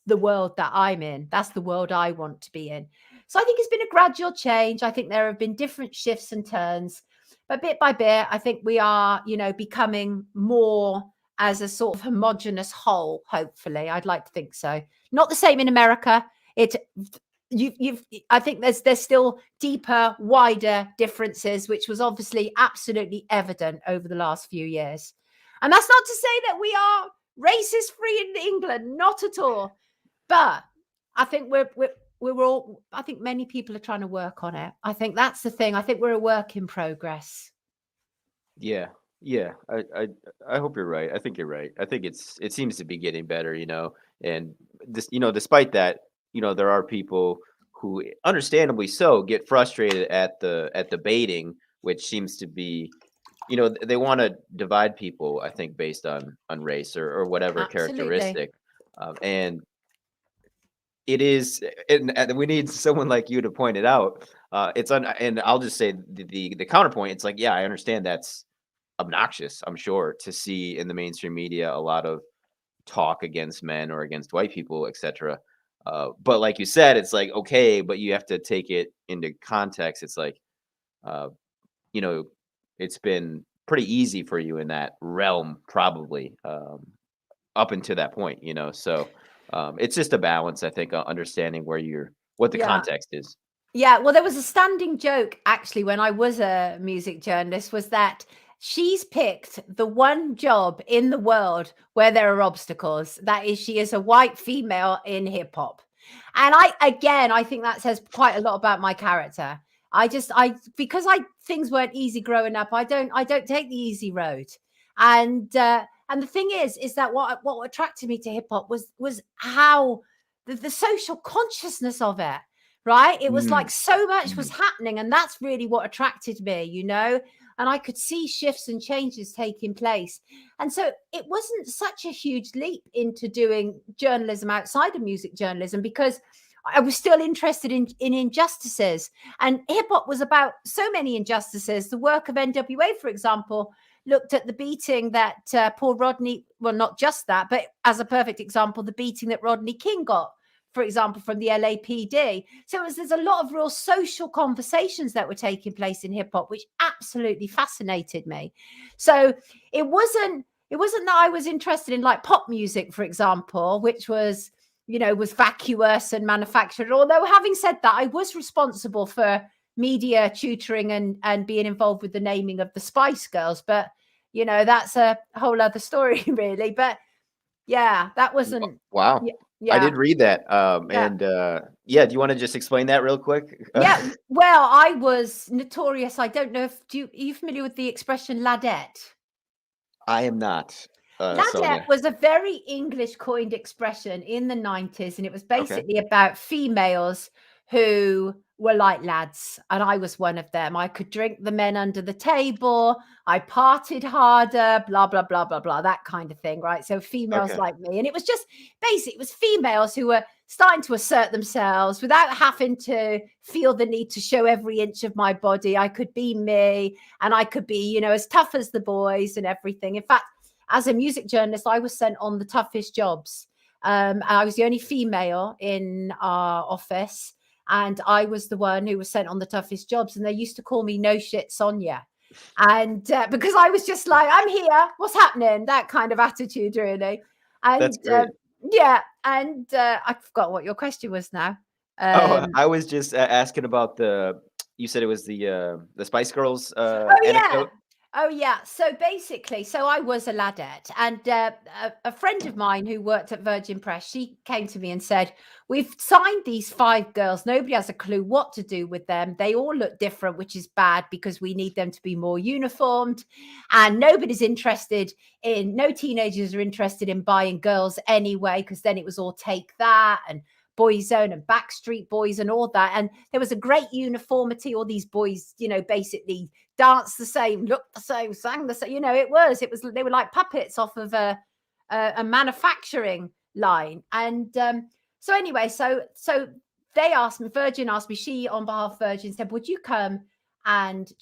Speaker 2: the world that I'm in. That's the world I want to be in. So I think it's been a gradual change. I think there have been different shifts and turns, but bit by bit, I think we are, becoming more as a sort of homogenous whole. Hopefully, I'd like to think so. Not the same in America. I think there's still deeper, wider differences, which was obviously absolutely evident over the last few years. And that's not to say that we are racist free in England, not at all. But I think I think many people are trying to work on it. I think that's the thing. I think we're a work in progress.
Speaker 1: Yeah, yeah. I hope you're right. I think you're right. I think it seems to be getting better, and this, despite that, there are people who, understandably so, get frustrated at the baiting which seems to be, they want to divide people, I think, based on race or whatever
Speaker 2: Absolutely.
Speaker 1: characteristic, and it is, and we need someone like you to point it out. And I'll just say the counterpoint. It's like, yeah, I understand that's obnoxious. I'm sure to see in the mainstream media a lot of talk against men or against white people, etc. But like you said, it's like, okay, but you have to take it into context. It's like, uh, you know, it's been pretty easy for you in that realm, probably, up until that point. So it's just a balance, I think, understanding what the
Speaker 2: Yeah.
Speaker 1: context is.
Speaker 2: Yeah, well, there was a standing joke actually when I was a music journalist was that she's picked the one job in the world where there are obstacles. That is, she is a white female in hip hop. And I think that says quite a lot about my character. Because things weren't easy growing up. I don't take the easy road. And the thing is that what attracted me to hip hop was how the social consciousness of it, right? It was like
Speaker 1: Mm,
Speaker 2: so much was
Speaker 1: mhm,
Speaker 2: happening, and that's really what attracted me. And I could see shifts and changes taking place. And so it wasn't such a huge leap into doing journalism outside of music journalism, because I was still interested in injustices, and hip hop was about so many injustices. The work of NWA, for example, looked at the beating that Paul Rodney, well, not just that, but as a perfect example, the beating that Rodney King got, for example, from the LAPD. So there's a lot of real social conversations that were taking place in hip hop, which absolutely fascinated me. So it wasn't that I was interested in like pop music, for example, which was vacuous and manufactured. Although having said that, I was responsible for media tutoring and being involved with the naming of the Spice Girls. But that's a whole other story, really. But yeah, that wasn't.
Speaker 1: wow.
Speaker 2: Yeah,
Speaker 1: I
Speaker 2: yeah.
Speaker 1: did read that.
Speaker 2: Yeah.
Speaker 1: And yeah, do you want to just explain that real quick?
Speaker 2: Yeah, well, I was notorious. I don't know if are you familiar with the expression ladette?
Speaker 1: I am not,
Speaker 2: Ladette
Speaker 1: Sonia.
Speaker 2: was a very English coined expression in the 90s, and it was
Speaker 1: Okay.
Speaker 2: basically about females who were like lads, and I was one of them. I could drink the men under the table, I partied harder, blah, blah, blah, blah, blah, that kind of thing, right? So females
Speaker 1: Okay.
Speaker 2: like me. And it was just it was females who were starting to assert themselves without having to feel the need to show every inch of my body. I could be me, and I could be, as tough as the boys and everything. In fact, as a music journalist, I was sent on the toughest jobs. I was the only female in our office, and I was the one who was sent on the toughest jobs. And they used to call me No Shit Sonia. And because I was just like, I'm here, what's happening? That kind of attitude, really.
Speaker 1: That's
Speaker 2: And
Speaker 1: great.
Speaker 2: yeah, and I forgot what your question was now.
Speaker 1: Oh,
Speaker 2: Um,
Speaker 1: I was just asking about you said it was the Spice Girls
Speaker 2: Oh, yeah.
Speaker 1: anecdote?
Speaker 2: Oh, yeah. So basically, I was a ladette, and a friend of mine who worked at Virgin Press, she came to me and said, "We've signed these 5 girls. Nobody has a clue what to do with them. They all look different, which is bad because we need them to be more uniformed. And no teenagers are interested in buying girls anyway, because then it was all Take That and Boyzone and Backstreet Boys and all that. And there was a great uniformity. All these boys, basically danced the same, looked the same, sang the same. They were like puppets off of a manufacturing line. And so anyway, so Virgin asked me, she on behalf of Virgin said, would you come and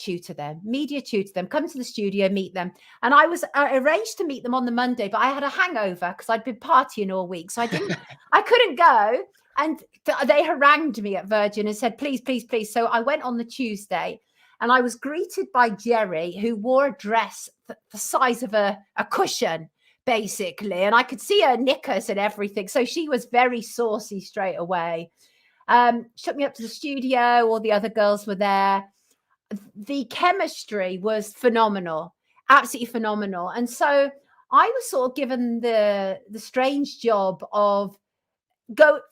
Speaker 2: media tutor them, come to the studio, meet them. And I arranged to meet them on the Monday, but I had a hangover because I'd been partying all week. So I couldn't go. And they harangued me at Virgin and said, please, please, please. So I went on the Tuesday, and I was greeted by Jerry, who wore a dress the size of a cushion, basically. And I could see her knickers and everything. So she was very saucy straight away. Took me up to the studio. All the other girls were there. The chemistry was phenomenal, absolutely phenomenal. And so I was sort of given the strange job of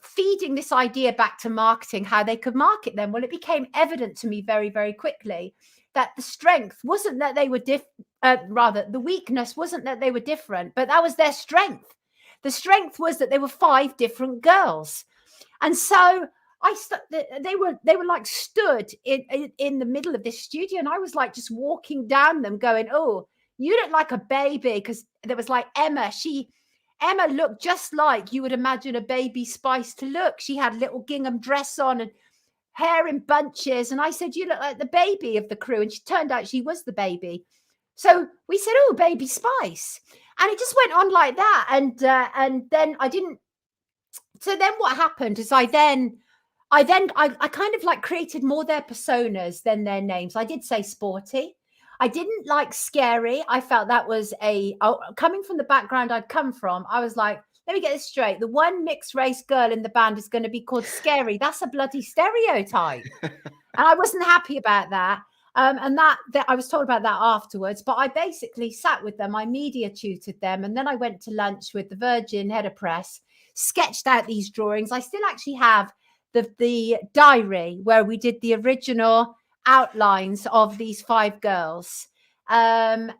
Speaker 2: feeding this idea back to marketing, how they could market them. Well, it became evident to me very, very quickly that the strength wasn't that they were rather the weakness wasn't that they were different, but that was their strength. The strength was that there were 5 different girls. And so they were like stood in the middle of this studio, and I was like just walking down them going, oh, you look like a baby, because there was like Emma looked just like you would imagine a baby Spice to look. She had a little gingham dress on and hair in bunches, and I said, you look like the baby of the crew, and she turned out she was the baby. So we said, oh, baby Spice, and it just went on like that, and then I didn't. So then what happened is I kind of like created more their personas than their names. I did say sporty. I didn't like scary. I felt that was coming from the background I'd come from. I was like, let me get this straight. The one mixed race girl in the band is going to be called Scary. That's a bloody stereotype. And I wasn't happy about that. And that I was told about that afterwards. But I basically sat with them. I media tutored them. And then I went to lunch with the Virgin head of press, sketched out these drawings. I still actually have the diary where we did the original outlines of these 5 girls. And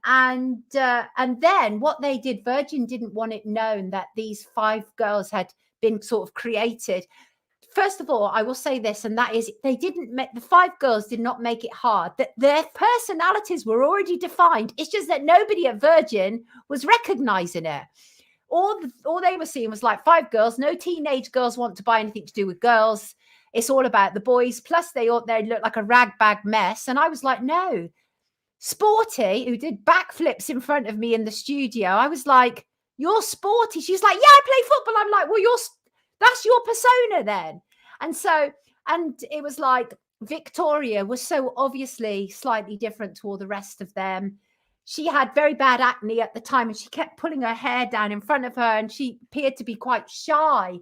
Speaker 2: then what they did, Virgin didn't want it known that these 5 girls had been sort of created. First of all, I will say this, and that is the 5 girls did not make it hard. That their personalities were already defined. It's just that nobody at Virgin was recognizing it. All they were seeing was like 5 girls. No teenage girls want to buy anything to do with girls. It's all about the boys. Plus, they look like a ragbag mess. And I was like, no. Sporty, who did backflips in front of me in the studio, I was like, you're sporty. She was like, yeah, I play football. I'm like, well, that's your persona then. And it was like Victoria was so obviously slightly different to all the rest of them. She had very bad acne at the time, and she kept pulling her hair down in front of her, and she appeared to be quite shy,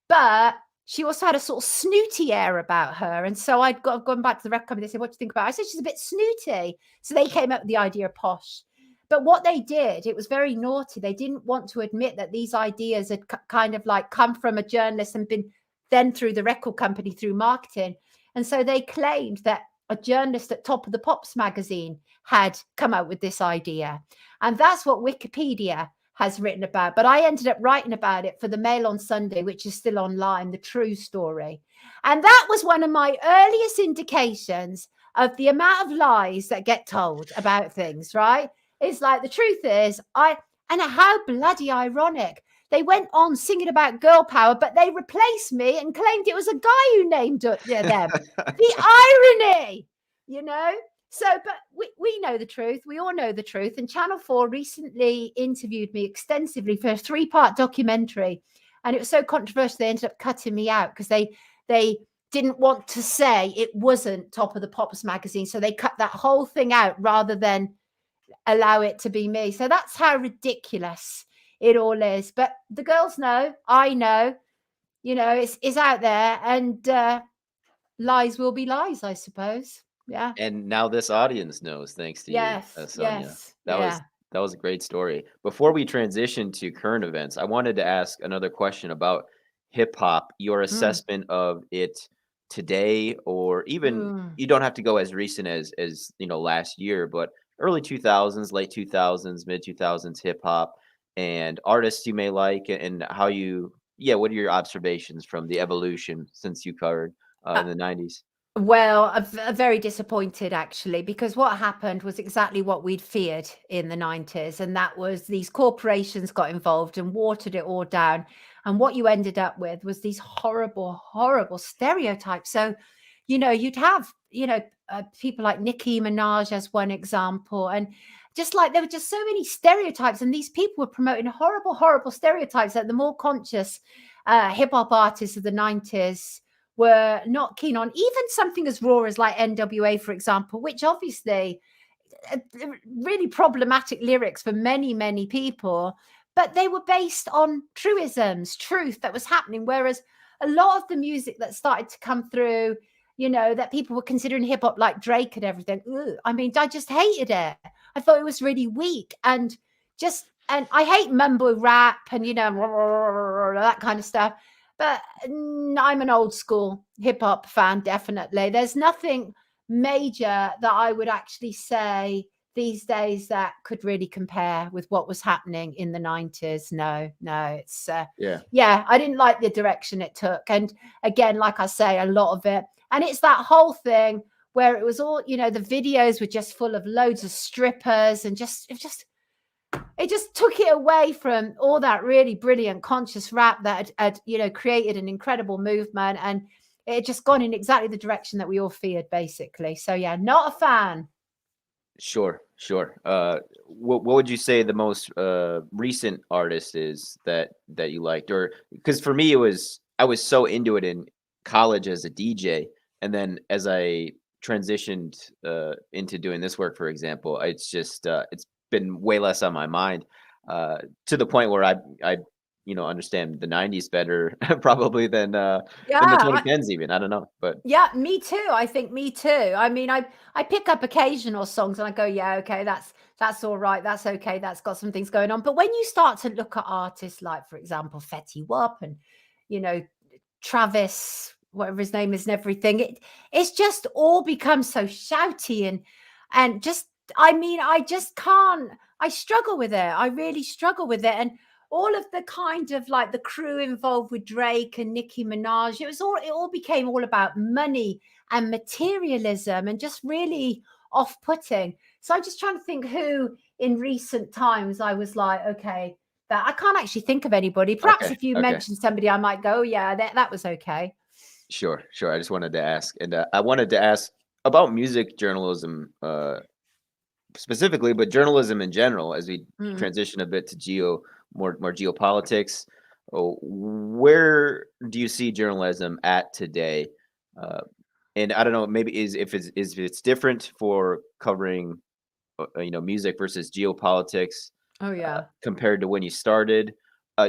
Speaker 2: but she also had a sort of snooty air about her. And so I'd gone back to the record company. They said, what do you think about her? I said, she's a bit snooty. So they came up with the idea of posh. But what they did, it was very naughty. They didn't want to admit that these ideas had kind of like come from a journalist and been then through the record company through marketing. And so they claimed that a journalist at Top of the Pops magazine had come up with this idea. And that's what Wikipedia has written about. But I ended up writing about it for the Mail on Sunday, which is still online, the true story. And that was one of my earliest indications of the amount of lies that get told about things, right? It's like, the truth is, and how bloody ironic. They went on singing about girl power, but they replaced me and claimed it was a guy who named them. The irony, you know? So, but we know the truth. We all know the truth. And Channel 4 recently interviewed me extensively for a 3-part documentary. And it was so controversial, they ended up cutting me out because they didn't want to say it wasn't Top of the Pops magazine. So they cut that whole thing out rather than allow it to be me. So that's how ridiculous it all is. But the girls know, I know, it's out there, and lies will be lies, I suppose. Yeah.
Speaker 1: And now this audience knows, thanks to you, Sonia.
Speaker 2: Yes.
Speaker 1: That was a great story. Before we transition to current events, I wanted to ask another question about hip hop, your assessment of it today, or even you don't have to go as recent as last year, but early 2000s, late 2000s, mid 2000s hip hop, and artists you may like, and how what are your observations from the evolution since you covered in the 90s?
Speaker 2: Well, I'm very disappointed, actually, because what happened was exactly what we'd feared in the 90s. And that was these corporations got involved and watered it all down. And what you ended up with was these horrible, horrible stereotypes. So, you'd have, people like Nicki Minaj as one example. And just like there were just so many stereotypes. And these people were promoting horrible, horrible stereotypes that the more conscious hip hop artists of the 90s were not keen on. Even something as raw as like NWA, for example, which obviously really problematic lyrics for many, many people, but they were based on truisms, truth that was happening. Whereas a lot of the music that started to come through, that people were considering hip hop, like Drake and everything. I mean, I just hated it. I thought it was really weak and I hate mumble rap and, that kind of stuff. But I'm an old school hip hop fan, definitely. There's nothing major that I would actually say these days that could really compare with what was happening in the 90s. No, it's
Speaker 1: Yeah.
Speaker 2: yeah, I didn't like the direction it took. And again, like I say, a lot of it, and it's that whole thing where it was all, the videos were just full of loads of strippers, and it just took it away from all that really brilliant conscious rap that had created an incredible movement, and it had just gone in exactly the direction that we all feared, basically. So yeah, not a fan.
Speaker 1: Sure, sure. What would you say the most recent artist is that you liked? Or because for me, I was so into it in college as a DJ, and then as I transitioned into doing this work, for example, it's been way less on my mind uh, to the point where I understand the '90s better probably than the
Speaker 2: Yeah,
Speaker 1: 2010s even. I don't know, but
Speaker 2: yeah, me too. I think me too. I mean, I pick up occasional songs and I go, yeah, okay, that's all right, that's okay, that's got some things going on. But when you start to look at artists like, for example, Fetty Wap and you know Travis, whatever his name is, and everything, it's just all become so shouty and just. I mean, I just can't. I struggle with it. I really struggle with it, and all of the kind of like the crew involved with Drake and Nicki Minaj, it all became all about money and materialism and just really off-putting. So I'm just trying to think who in recent times I was like, okay, that I can't actually think of anybody. Perhaps
Speaker 1: okay,
Speaker 2: if you
Speaker 1: okay.
Speaker 2: mentioned somebody, I might go, oh, yeah, that was okay.
Speaker 1: Sure, sure. I just wanted to ask, and I wanted to ask about music journalism specifically, but journalism in general. As we
Speaker 2: Mm.
Speaker 1: transition a bit to more geopolitics, where do you see journalism at today? Uh, and I don't know, maybe is it's different for covering music versus geopolitics
Speaker 2: Oh, yeah.
Speaker 1: compared to when you started?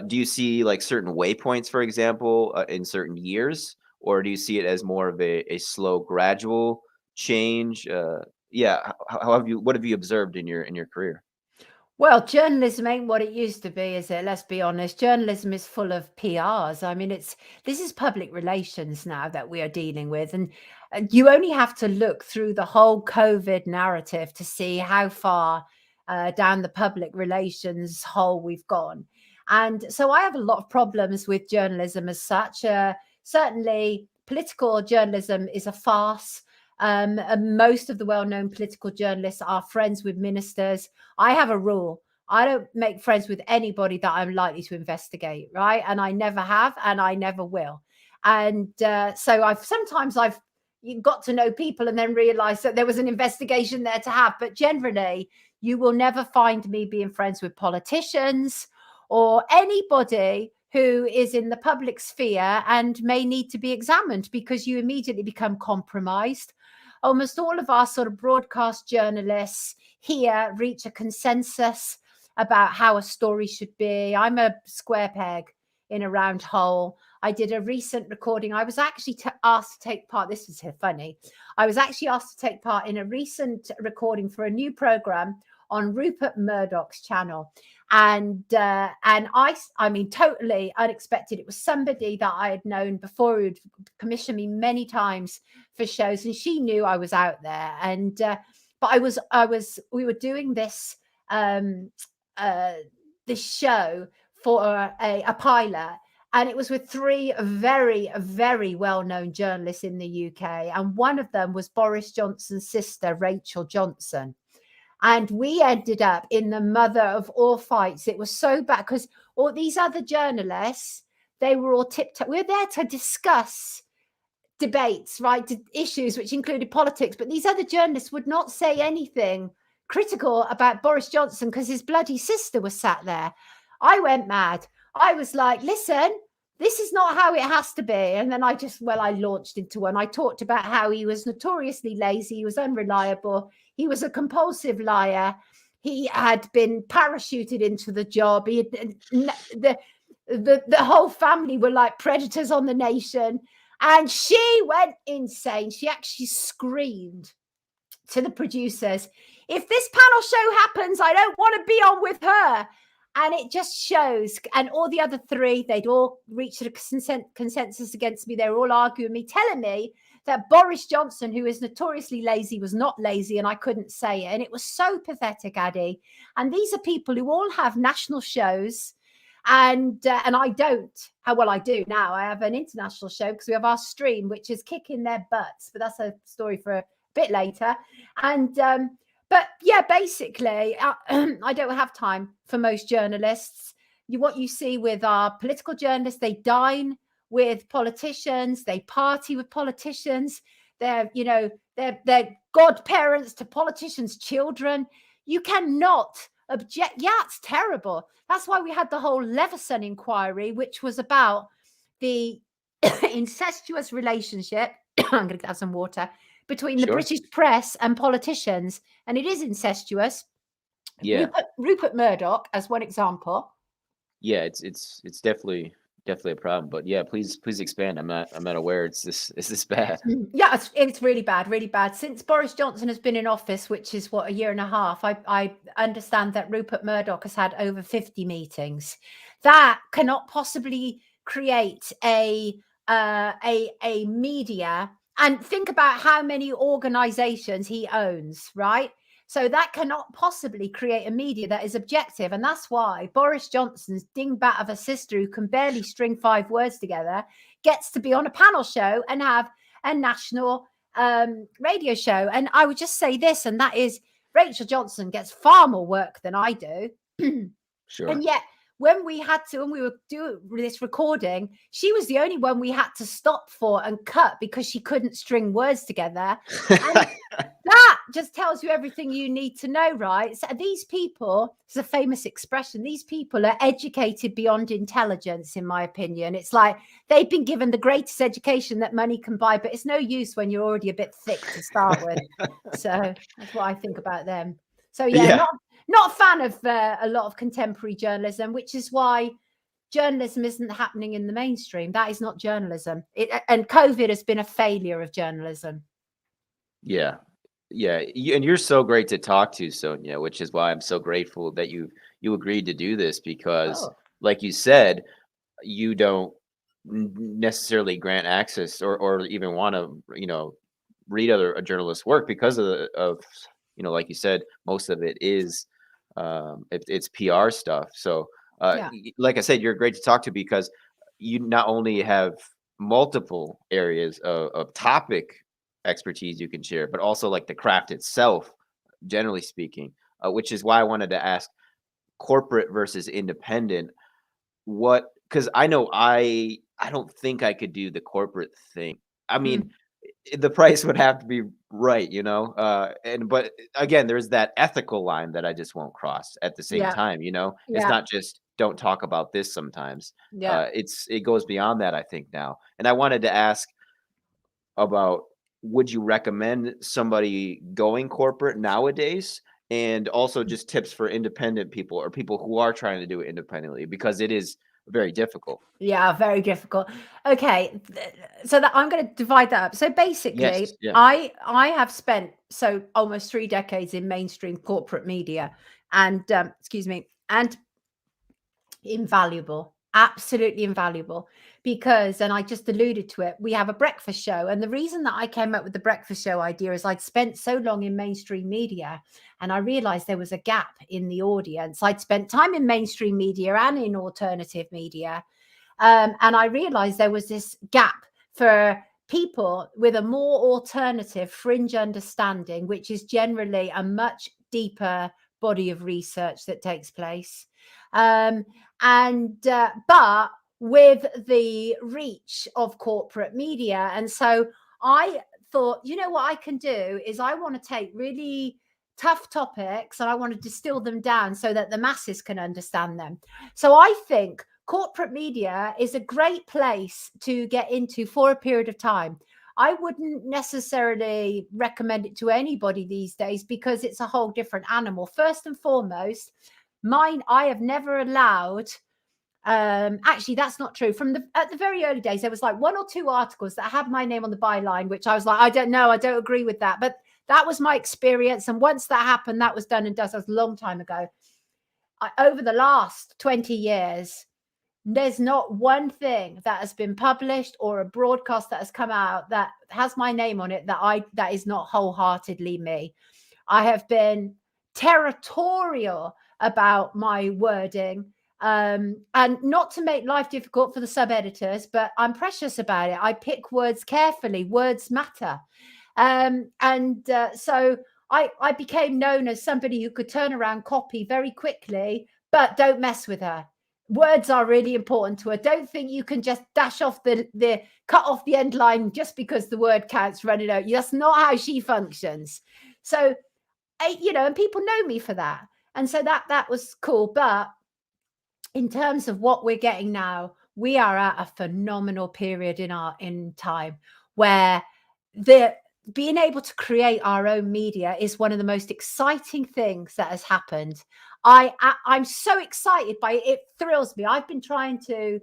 Speaker 1: Do you see like certain waypoints, for example, in certain years, or do you see it as more of a slow, gradual change? Yeah, how have you? What have you observed in your career?
Speaker 2: Well, journalism ain't what it used to be, is it? Let's be honest. Journalism is full of PRs. I mean, this is public relations now that we are dealing with, and you only have to look through the whole COVID narrative to see how far down the public relations hole we've gone. And so, I have a lot of problems with journalism as such. Certainly, political journalism is a farce. Most of the well-known political journalists are friends with ministers. I have a rule. I don't make friends with anybody that I'm likely to investigate, right? And I never have, and I never will. And so I've got to know people and then realize that there was an investigation there to have. But generally, you will never find me being friends with politicians or anybody who is in the public sphere and may need to be examined, because you immediately become compromised. Almost all of our sort of broadcast journalists here reach a consensus about how a story should be. I'm a square peg in a round hole. I did a recent recording. I was actually asked to take part. This was funny. I was actually asked to take part in a recent recording for a new program on Rupert Murdoch's channel. And I mean, totally unexpected. It was somebody that I had known before, who'd commissioned me many times for shows, and she knew I was out there. And but we were doing um this show for a pilot, and it was with three very, very well-known journalists in the UK, and one of them was Boris Johnson's sister, Rachel Johnson. And we ended up in the mother of all fights. It was so bad because all these other journalists, they were all tipped up. We were there to discuss debates, right, to issues which included politics, but these other journalists would not say anything critical about Boris Johnson because his bloody sister was sat there. I went mad. I was like, listen, this is not how it has to be. And then I launched into one. I talked about how he was notoriously lazy, he was unreliable, he was a compulsive liar, he had been parachuted into the job, he had the whole family were like predators on the nation. And she went insane. She actually screamed to the producers, if this panel show happens, I don't want to be on with her. And it just shows. And all the other three, they'd all reached a consensus against me. They were all arguing me, telling me that Boris Johnson, who is notoriously lazy, was not lazy, and I couldn't say it. And it was so pathetic, Addy. And these are people who all have national shows, and I don't. Well, I do now. I have an international show because we have our stream, which is kicking their butts. But that's a story for a bit later. And but yeah, basically, I don't have time for most journalists. What you see with our political journalists, they dine with politicians, they party with politicians, they're godparents to politicians' children. You cannot object. Yeah, it's terrible. That's why we had the whole Leveson inquiry, which was about the incestuous relationship. I'm going to have some water between the British press and politicians, and it is incestuous.
Speaker 1: Yeah,
Speaker 2: Rupert Murdoch as one example.
Speaker 1: Yeah, it's definitely a problem. But yeah, please expand. I'm not aware is this bad.
Speaker 2: Yeah, it's really bad. Since Boris Johnson has been in office, which is what, a year and a half, I understand that Rupert Murdoch has had over 50 meetings. That cannot possibly create a media. And think about how many organizations he owns, right? So that cannot possibly create a media that is objective. And that's why Boris Johnson's dingbat of a sister who can barely string 5 words together gets to be on a panel show and have a national radio show. And I would just say this, and that is Rachel Johnson gets far more work than I do.
Speaker 1: Sure.
Speaker 2: And yet, when we were doing this recording, she was the only one we had to stop for and cut because she couldn't string words together. And that just tells you everything you need to know, right? So these people, it's a famous expression, these people are educated beyond intelligence, in my opinion. It's like they've been given the greatest education that money can buy, but it's no use when you're already a bit thick to start with. So that's what I think about them. So yeah. Not a fan of a lot of contemporary journalism, which is why journalism isn't happening in the mainstream. That is not journalism. And COVID has been a failure of journalism.
Speaker 1: Yeah. And you're so great to talk to, Sonia, which is why I'm so grateful that you agreed to do this because, like you said, you don't necessarily grant access or even want to, read other journalists' work because of like you said, most of it is it's PR stuff. So like I said, you're great to talk to because you not only have multiple areas of topic expertise you can share, but also like the craft itself, generally speaking, which is why I wanted to ask corporate versus independent. Because I know I don't think I could do the corporate thing. I mean, the price would have to be right, but again, there's that ethical line that I just won't cross at the same time, It's not just don't talk about this sometimes. It goes beyond that, I think, now. And I wanted to ask about, would you recommend somebody going corporate nowadays? And also just tips for independent people or people who are trying to do it independently, because it is very difficult.
Speaker 2: Yeah, very difficult. Okay, so that I'm going to divide that up. So basically, I have spent almost 3 decades in mainstream corporate media, and and invaluable, absolutely invaluable, because, and I just alluded to it, we have a breakfast show. And the reason that I came up with the breakfast show idea is I'd spent so long in mainstream media and I realized there was a gap in the audience. I'd spent time in mainstream media and in alternative media. And I realized there was this gap for people with a more alternative fringe understanding, which is generally a much deeper body of research that takes place. But with the reach of corporate media. And so I thought, what I can do is I want to take really tough topics and I want to distill them down so that the masses can understand them. So I think corporate media is a great place to get into for a period of time. I wouldn't necessarily recommend it to anybody these days because it's a whole different animal. First and foremost, I have never allowed, actually that's not true. At the very early days, there was like 1 or 2 articles that had my name on the byline, which I was like, I don't know, I don't agree with that. But that was my experience. And once that happened, that was done and dusted. That was a long time ago. Over the last 20 years, There's not one thing that has been published or a broadcast that has come out that has my name on it that is not wholeheartedly me. I have been territorial about my wording, and not to make life difficult for the sub editors, but I'm precious about it. I pick words carefully. Words matter. So I became known as somebody who could turn around copy very quickly, but don't mess with her. Words are really important to her. Don't think you can just dash off the cut off the end line just because the word counts running out. That's not how she functions. So, and people know me for that. And so that was cool. But in terms of what we're getting now, we are at a phenomenal period in time where the being able to create our own media is one of the most exciting things that has happened. I'm so excited by it. It thrills me. I've been trying to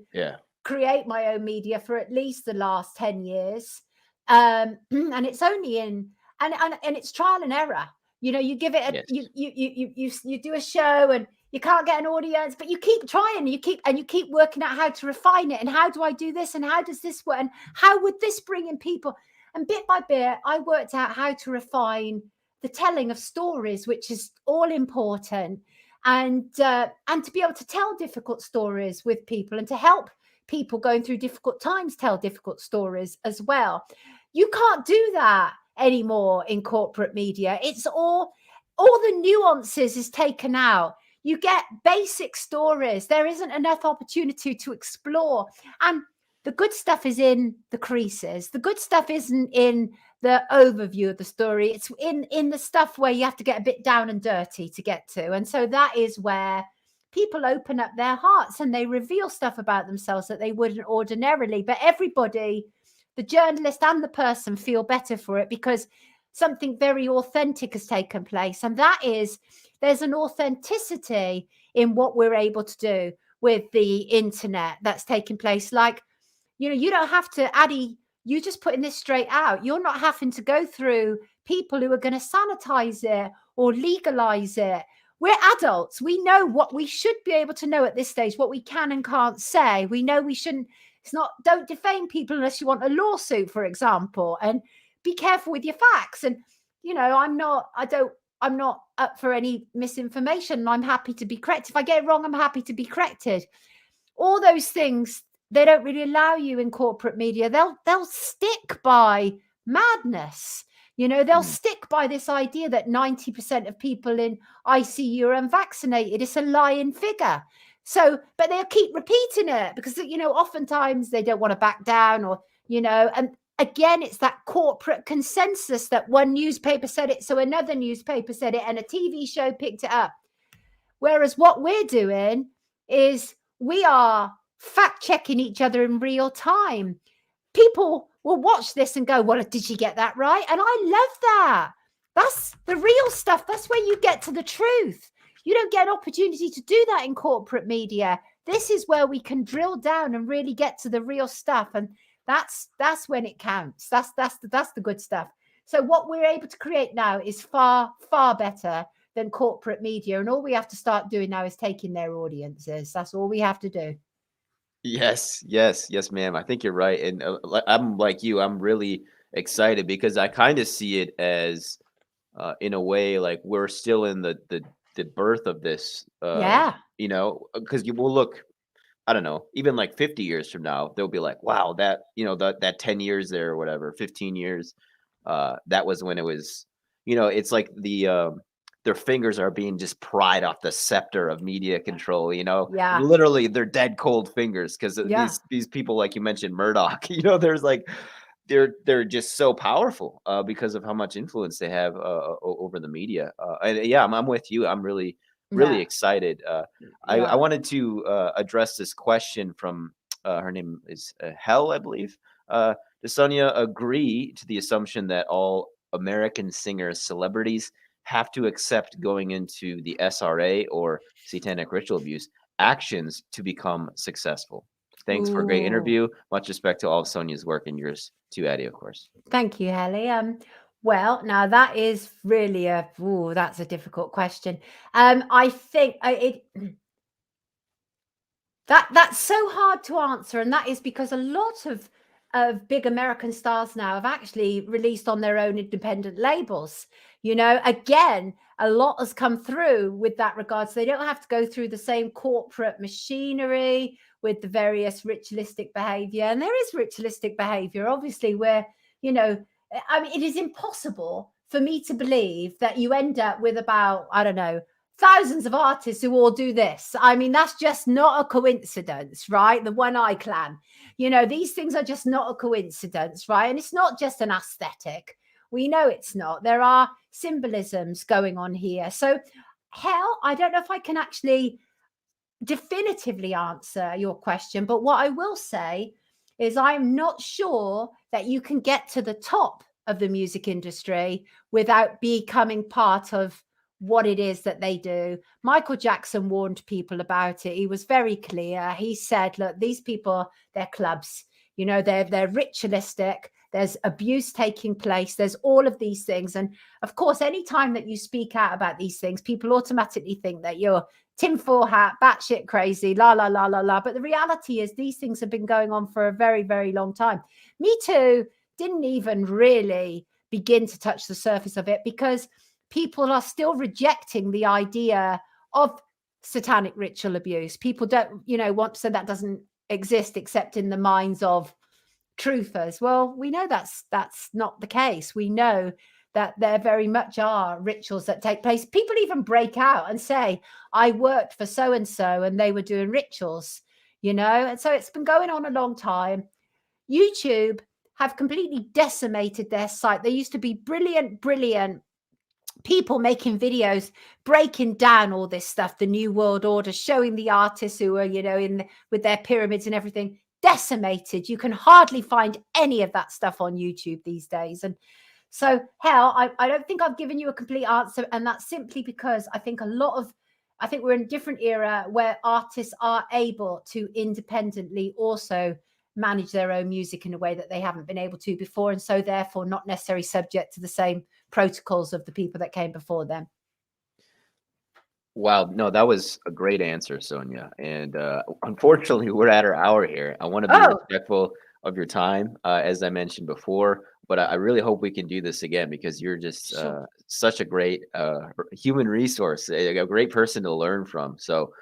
Speaker 2: create my own media for at least the last 10 years. And it's only and it's trial and error. You give it you do a show and you can't get an audience, but you keep trying, you keep working out how to refine it. And how do I do this? And how does this work? And how would this bring in people? And bit by bit, I worked out how to refine the telling of stories, which is all important. And to be able to tell difficult stories with people and to help people going through difficult times tell difficult stories as well. You can't do that anymore in corporate media. It's all the nuances is taken out. You get basic stories. There isn't enough opportunity to explore. And the good stuff is in the creases. The good stuff isn't in the overview of the story. It's in the stuff where you have to get a bit down and dirty to get to. And so that is where people open up their hearts and they reveal stuff about themselves that they wouldn't ordinarily. But everybody, the journalist and the person, feel better for it because something very authentic has taken place. And that is, there's an authenticity in what we're able to do with the internet that's taking place. Like, you don't have to, Addie, you just putting this straight out. You're not having to go through people who are going to sanitize it or legalize it. We're adults. We know what we should be able to know at this stage, what we can and can't say. We know we shouldn't, don't defame people unless you want a lawsuit, for example, and be careful with your facts. And, I'm not up for any misinformation. I'm happy to be corrected. If I get it wrong, I'm happy to be corrected. All those things, they don't really allow you in corporate media. They'll stick by madness. They'll stick by this idea that 90% of people in ICU are unvaccinated. It's a lying figure. So, but they'll keep repeating it because, oftentimes they don't want to back down or, and again, it's that corporate consensus that one newspaper said it, so another newspaper said it, and a TV show picked it up. Whereas what we're doing is we are fact checking each other in real time. People will watch this and go, well, did she get that right? And I love that. That's the real stuff. That's where you get to the truth. You don't get an opportunity to do that in corporate media. This is where we can drill down and really get to the real stuff. And that's when it counts. That's the good stuff. So what we're able to create now is far, far better than corporate media. And all we have to start doing now is taking their audiences. That's all we have to do.
Speaker 1: Yes, ma'am. I think you're right. And I'm like you, I'm really excited because I kind of see it as, in a way, like we're still in the birth of this,
Speaker 2: Yeah.
Speaker 1: because you will look, I don't know, even like 50 years from now, they'll be like, wow, that 10 years there or whatever, 15 years, that was when it was, it's like their fingers are being just pried off the scepter of media control,
Speaker 2: Yeah.
Speaker 1: literally they're dead cold fingers because
Speaker 2: Yeah.
Speaker 1: these people, like you mentioned, Murdoch, there's like, they're just so powerful because of how much influence they have over the media. And yeah, I'm with you. I'm really
Speaker 2: Yeah.
Speaker 1: excited. I
Speaker 2: Yeah.
Speaker 1: wanted to address this question from her name is Hell, I believe. Does Sonia agree to the assumption that all American singers, celebrities, have to accept going into the SRA or satanic ritual abuse actions to become successful? Thanks for a great
Speaker 2: Ooh.
Speaker 1: interview. Much respect to all of Sonia's work and yours too, Addie, of course.
Speaker 2: Thank you, Helly. Well, now that is really that's a difficult question. I think it That's so hard to answer, and that is because a lot of big American stars now have actually released on their own independent labels. You know, again, a lot has come through with that regard, so they don't have to go through the same corporate machinery with the various ritualistic behavior. And there is ritualistic behavior, obviously, where, you know, I mean, it is impossible for me to believe that you end up with about, I don't know, thousands of artists who all do this. I mean, that's just not a coincidence, right? The One Eye Clan. You know, these things are just not a coincidence, right? And it's not just an aesthetic. We know it's not. There are symbolisms going on here. So, hell, I don't know if I can actually definitively answer your question, but what I will say is I'm not sure that you can get to the top of the music industry without becoming part of what it is that they do. Michael Jackson warned people about it. He was very clear. He said, look, these people, they're clubs, you know, they're ritualistic. There's abuse taking place. There's all of these things. And of course, any time that you speak out about these things, people automatically think that you're tinfoil hat, batshit crazy, la, la, la, la, la. But the reality is these things have been going on for a very, very long time. Me Too didn't even really begin to touch the surface of it because people are still rejecting the idea of satanic ritual abuse. People don't, you know, want to say that doesn't exist except in the minds of truthers. Well, we know that's not the case. We know that there very much are rituals that take place. People even break out and say, I worked for so and so and they were doing rituals, you know. And so it's been going on a long time. YouTube have completely decimated their site. There used to be brilliant people making videos breaking down all this stuff, the New World Order, showing the artists who are, you know, with their pyramids and everything. Decimated. You can hardly find any of that stuff on YouTube these days. And so, hell, I don't think I've given you a complete answer. And that's simply because I think we're in a different era where artists are able to independently also manage their own music in a way that they haven't been able to before. And so therefore not necessarily subject to the same protocols of the people that came before them.
Speaker 1: Wow, no, that was a great answer, Sonia. And unfortunately, we're at our hour here. I want to be
Speaker 2: Oh,
Speaker 1: respectful of your time, as I mentioned before, but I really hope we can do this again because you're just
Speaker 2: sure.
Speaker 1: such a great human resource, a great person to learn from. So,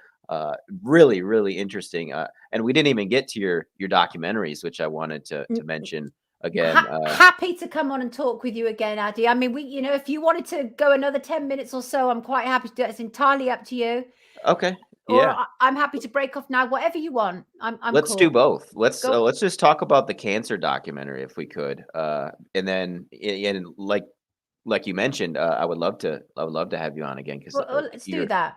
Speaker 1: really, really interesting. And we didn't even get to your documentaries, which I wanted to mention again.
Speaker 2: Happy to come on and talk with you again, Addy. I mean, you know, if you wanted to go another 10 minutes or so, I'm quite happy to do it. It's entirely up to you.
Speaker 1: Okay,
Speaker 2: Or
Speaker 1: yeah.
Speaker 2: I'm happy to break off now, whatever you want. I'm
Speaker 1: Let's do
Speaker 2: cool.
Speaker 1: both.
Speaker 2: Go.
Speaker 1: Let's just talk about the cancer documentary if we could. And then and like you mentioned, I would love to have you on again because
Speaker 2: Well, let's do
Speaker 1: you're
Speaker 2: that.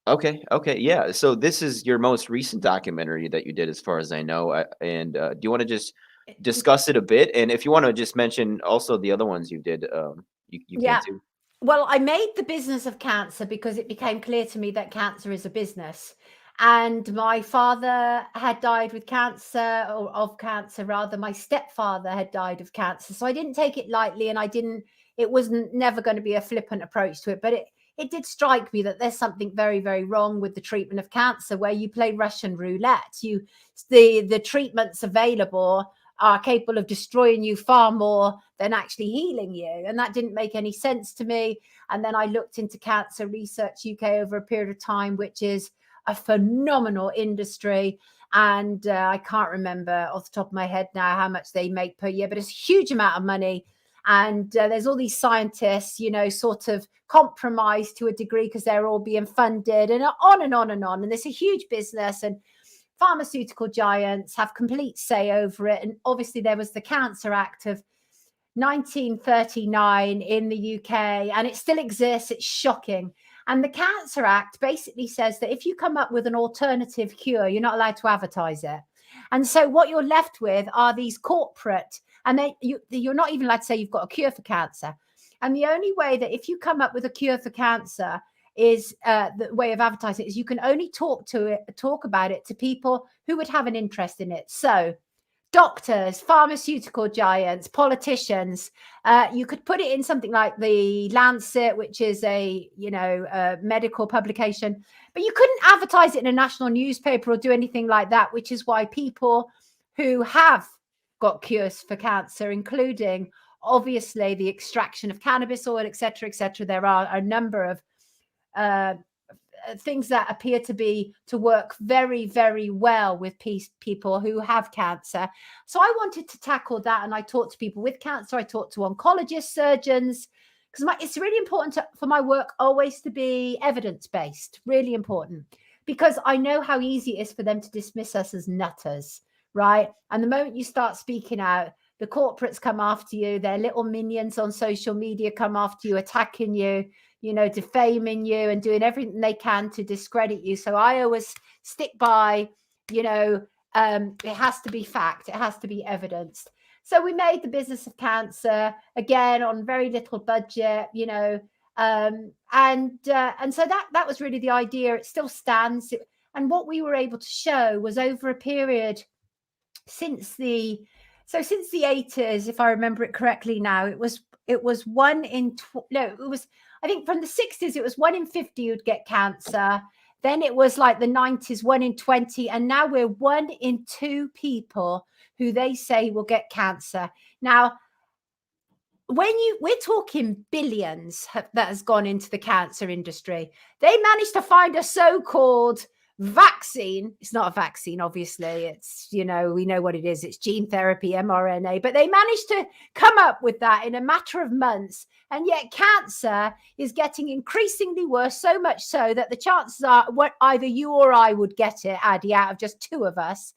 Speaker 1: okay. Okay, yeah. So this is your most recent documentary that you did, as far as I know. And do you want to just discuss it a bit? And if you want to just mention also the other ones you did, you can
Speaker 2: Yeah.
Speaker 1: too.
Speaker 2: Well, I made the business of cancer because it became clear to me that cancer is a business. And my father had died with cancer, or of cancer rather. My stepfather had died of cancer. So I didn't take it lightly, and it wasn't never going to be a flippant approach to it. But it did strike me that there's something very, very wrong with the treatment of cancer where you play Russian roulette. The treatments available are capable of destroying you far more than actually healing you. And that didn't make any sense to me. And then I looked into Cancer Research UK over a period of time, which is a phenomenal industry. And I can't remember off the top of my head now how much they make per year, but it's a huge amount of money. And there's all these scientists, you know, sort of compromised to a degree because they're all being funded and on and on and on. And there's a huge business, and pharmaceutical giants have complete say over it. And obviously there was the Cancer Act of 1939 in the UK, and it still exists. It's shocking. And the Cancer Act basically says that if you come up with an alternative cure, you're not allowed to advertise it. And so what you're left with are these corporate, and you're not even allowed to say you've got a cure for cancer. And the only way that if you come up with a cure for cancer is the way of advertising is you can only talk about it to people who would have an interest in it. So doctors, pharmaceutical giants, politicians. You could put it in something like the Lancet, which is a medical publication, but you couldn't advertise it in a national newspaper or do anything like that, which is why people who have got cures for cancer, including obviously the extraction of cannabis oil, etc., there are a number of things that appear to work very, very well with people who have cancer. So I wanted to tackle that, and I talked to people with cancer. I talked to oncologists, surgeons, because it's really important for my work always to be evidence-based, really important, because I know how easy it is for them to dismiss us as nutters, right? And the moment you start speaking out, the corporates come after you, their little minions on social media come after you, attacking you, defaming you and doing everything they can to discredit you. So I always stick by, it has to be fact. It has to be evidenced. So we made the business of cancer again on very little budget, and so that was really the idea. It still stands. And what we were able to show was over a period since the 80s, if I remember it correctly now, it was I think from the 60s, it was 1 in 50 who'd get cancer. Then it was like the 90s, 1 in 20. And now we're 1 in 2 people who they say will get cancer. Now, we're talking billions that has gone into the cancer industry. They managed to find a so-called vaccine. It's not a vaccine, obviously. It's, we know what it is. It's gene therapy, mRNA, but they managed to come up with that in a matter of months. And yet cancer is getting increasingly worse, so much so that the chances are either you or I would get it, Addy, out of just 2 of us.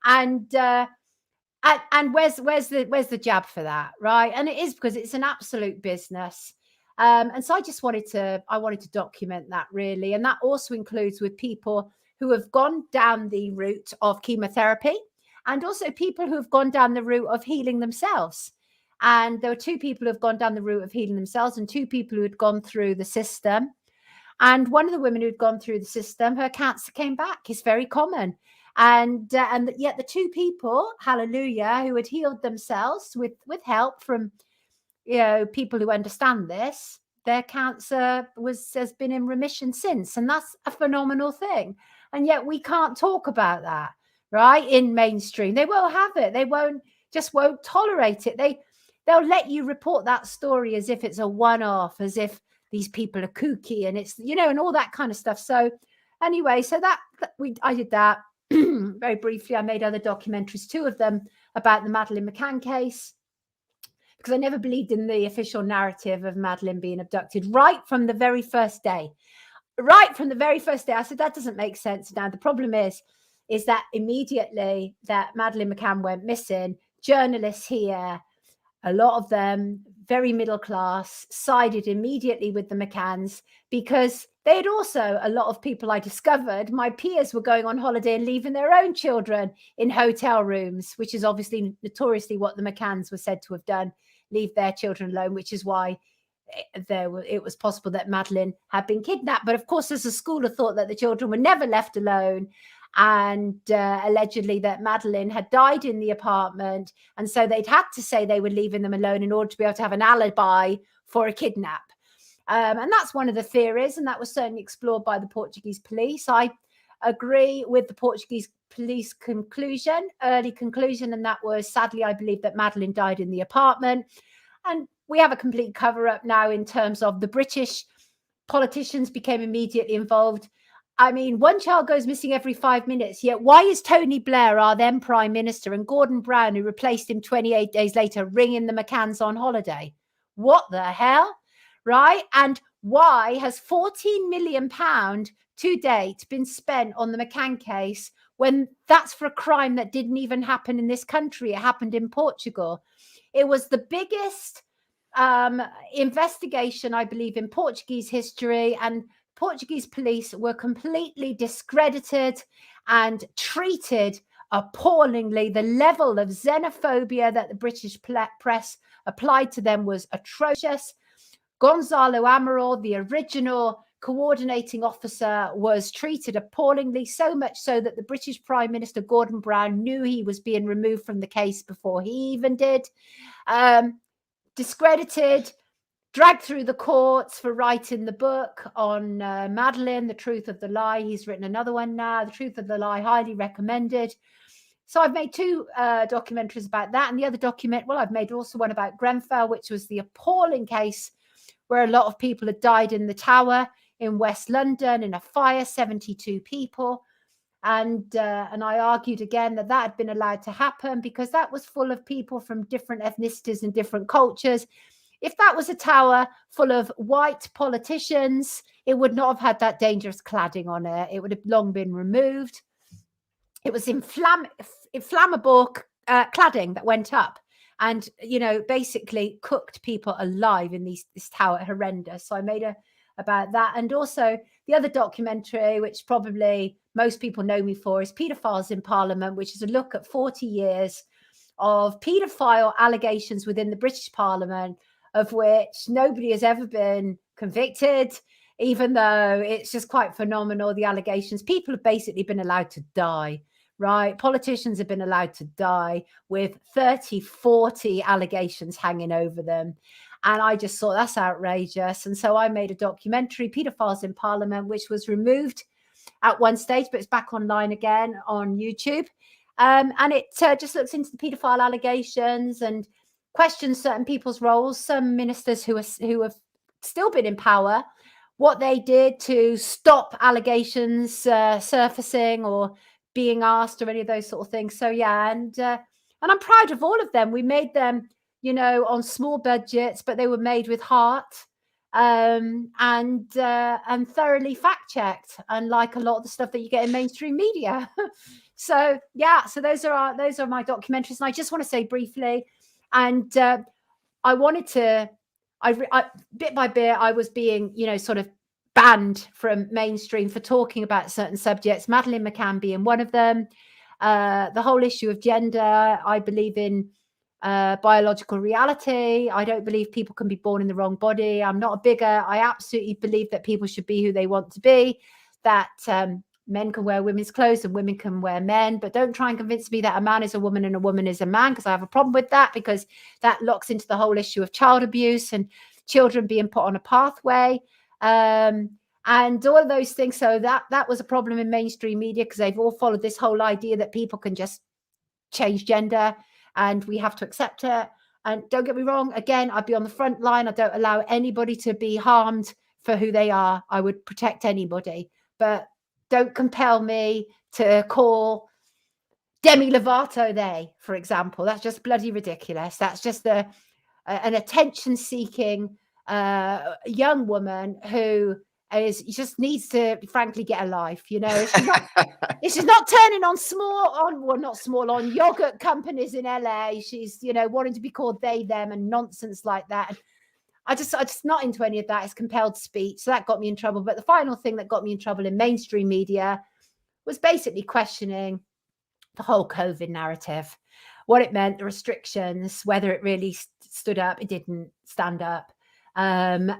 Speaker 2: And where's the jab for that, right? And it is because it's an absolute business. And so I wanted to document that, really. And that also includes with people who have gone down the route of chemotherapy and also people who have gone down the route of healing themselves. And there were 2 people who have gone down the route of healing themselves and 2 people who had gone through the system. And one of the women who'd gone through the system, her cancer came back. It's very common. And yet the 2 people, hallelujah, who had healed themselves with help from people who understand this, their cancer has been in remission since. And that's a phenomenal thing. And yet we can't talk about that, right? In mainstream, they won't have it. They won't tolerate it. They'll let you report that story as if it's a one-off, as if these people are kooky and it's, and all that kind of stuff. So anyway, so I did that very briefly. I made other documentaries, 2 of them about the Madeleine McCann case, because I never believed in the official narrative of Madeleine being abducted right from the very first day. I said, that doesn't make sense. Now, the problem is that immediately that Madeleine McCann went missing, journalists here, a lot of them, very middle class, sided immediately with the McCanns because they had also, a lot of people I discovered, my peers were going on holiday and leaving their own children in hotel rooms, which is obviously notoriously what the McCanns were said to have done, leave their children alone, which is why it was possible that Madeleine had been kidnapped. But of course, there's a school of thought that the children were never left alone, and allegedly that Madeleine had died in the apartment, and so they'd had to say they were leaving them alone in order to be able to have an alibi for a kidnap. And that's one of the theories, and that was certainly explored by the Portuguese police. I agree with the Portuguese police early conclusion, and that was, sadly, I believe that Madeleine died in the apartment. And we have a complete cover-up now in terms of the British politicians became immediately involved. I mean, one child goes missing every 5 minutes, yet why is Tony Blair, our then Prime Minister, and Gordon Brown, who replaced him 28 days later, ringing the McCanns on holiday? What the hell, right? And why has £14 million to date been spent on the McCann case when that's for a crime that didn't even happen in this country? It happened in Portugal. It was the biggest investigation, I believe, in Portuguese history, and Portuguese police were completely discredited and treated appallingly. The level of xenophobia that the British press applied to them was atrocious. Gonzalo Amaral, the original coordinating officer was treated appallingly, so much so that the British Prime Minister Gordon Brown knew he was being removed from the case before he even did. Discredited, dragged through the courts for writing the book on Madeleine, The Truth of the Lie. He's written another one now, The Truth of the Lie, highly recommended. So I've made 2 documentaries about that. And the other I've made also one about Grenfell, which was the appalling case where a lot of people had died in the Tower in West London in a fire, 72 people. And I argued again that had been allowed to happen because that was full of people from different ethnicities and different cultures. If that was a tower full of white politicians, it would not have had that dangerous cladding on it. It would have long been removed. It was inflammable cladding that went up and, basically cooked people alive in this tower. Horrendous. So I made about that. And also the other documentary, which probably most people know me for, is Paedophiles in Parliament, which is a look at 40 years of paedophile allegations within the British Parliament, of which nobody has ever been convicted, even though it's just quite phenomenal, the allegations. People have basically been allowed to die, right? Politicians have been allowed to die with 30, 40 allegations hanging over them. And I just thought that's outrageous. And so I made a documentary, Paedophiles in Parliament, which was removed at one stage, but it's back online again on YouTube. And it just looks into the paedophile allegations and questions certain people's roles, some ministers who have still been in power, what they did to stop allegations surfacing or being asked or any of those sort of things. So yeah, and I'm proud of all of them. We made them, on small budgets, but they were made with heart and thoroughly fact-checked, unlike a lot of the stuff that you get in mainstream media. So yeah, so those are my documentaries. And I just want to say briefly, and I wanted to, I bit by bit, I was being, sort of banned from mainstream for talking about certain subjects, Madeleine McCann being one of them. The whole issue of gender, I believe in biological reality. I don't believe people can be born in the wrong body. I'm not a bigot. I absolutely believe that people should be who they want to be, that men can wear women's clothes and women can wear men, but don't try and convince me that a man is a woman and a woman is a man, because I have a problem with that, because that locks into the whole issue of child abuse and children being put on a pathway and all of those things. So that was a problem in mainstream media, because they've all followed this whole idea that people can just change gender and we have to accept it. And don't get me wrong, again, I'd be on the front line. I don't allow anybody to be harmed for who they are. I would protect anybody, but don't compel me to call Demi Lovato they, for example. That's just bloody ridiculous. That's just an attention-seeking young woman who just needs to, frankly, get a life. She's not turning on yogurt companies in LA. She's wanting to be called they, them, and nonsense like that. And I just not into any of that. It's compelled speech. So that got me in trouble. But the final thing that got me in trouble in mainstream media was basically questioning the whole COVID narrative, what it meant, the restrictions, whether it really stood up. It didn't stand up. And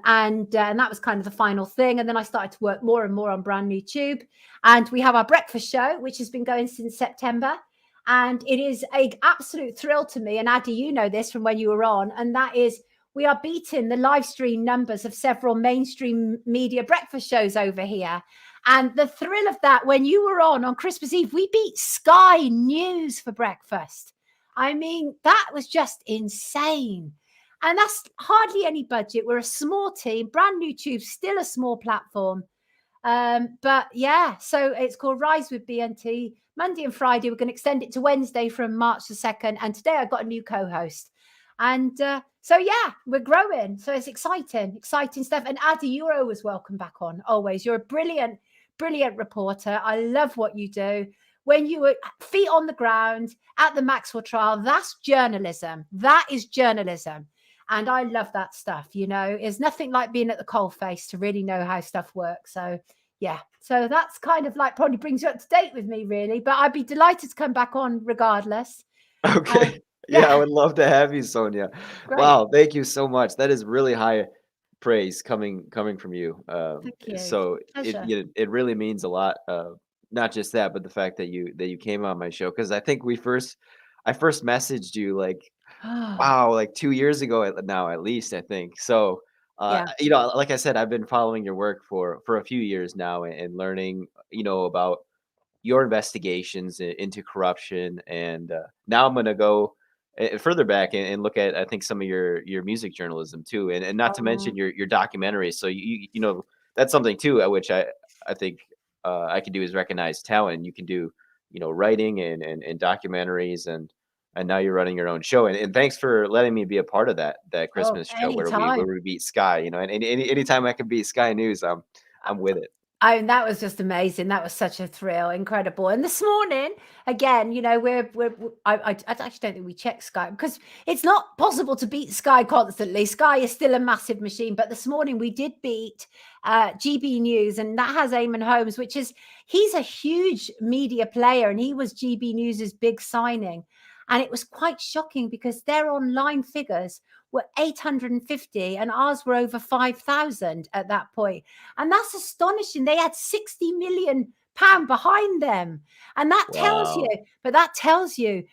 Speaker 2: that was kind of the final thing. And then I started to work more and more on Brand New Tube. And we have our breakfast show, which has been going since September. And it is an absolute thrill to me. And Addy, you know this from when you were on. And that is, we are beating the live stream numbers of several mainstream media breakfast shows over here. And the thrill of that, when you were on Christmas Eve, we beat Sky News for breakfast. I mean, that was just insane. And that's hardly any budget. We're a small team. Brand New Tube, still a small platform. But yeah, so it's called Rise with BNT. Monday and Friday, we're going to extend it to Wednesday from March the 2nd. And today I got a new co-host. And so, yeah, we're growing. So it's exciting stuff. And Addy, you're always welcome back on. Always. You're a brilliant, brilliant reporter. I love what you do. When you were feet on the ground at the Maxwell trial, that's journalism. That is journalism. And I love that stuff. It's nothing like being at the coalface to really know how stuff works. So, yeah. So that's kind of like probably brings you up to date with me, really. But I'd be delighted to come back on regardless.
Speaker 1: Okay. Yeah, I would love to have you, Sonia.
Speaker 2: Great.
Speaker 1: Wow, thank you so much. That is really high praise coming from you.
Speaker 2: Thank you.
Speaker 1: So
Speaker 2: Pleasure.
Speaker 1: it really means a lot. Not just that, but the fact that you came on my show because I think I first messaged you like wow, like 2 years ago now at least I think. So
Speaker 2: Yeah.
Speaker 1: like I said, I've been following your work for a few years now and learning about your investigations into corruption, and now I'm gonna go further back and look at I think some of your music journalism too, and not to mention
Speaker 2: Um,
Speaker 1: your documentaries. So that's something too, which I think I can do is recognize talent. You can do writing and documentaries, and now you're running your own show. And thanks for letting me be a part of that
Speaker 2: oh,
Speaker 1: Christmas show where
Speaker 2: anytime.
Speaker 1: we beat Sky. And anytime I can beat Sky News, I'm with it.
Speaker 2: That was just amazing. That was such a thrill, incredible. And this morning, again, I actually don't think we checked Sky because it's not possible to beat Sky constantly. Sky is still a massive machine, but this morning we did beat GB News, and that has Eamon Holmes, he's a huge media player, and he was GB News's big signing. And it was quite shocking because their online figures were 850 and ours were over 5,000 at that point. And that's astonishing. They had 60 million pound behind them. And
Speaker 1: Wow.
Speaker 2: that tells you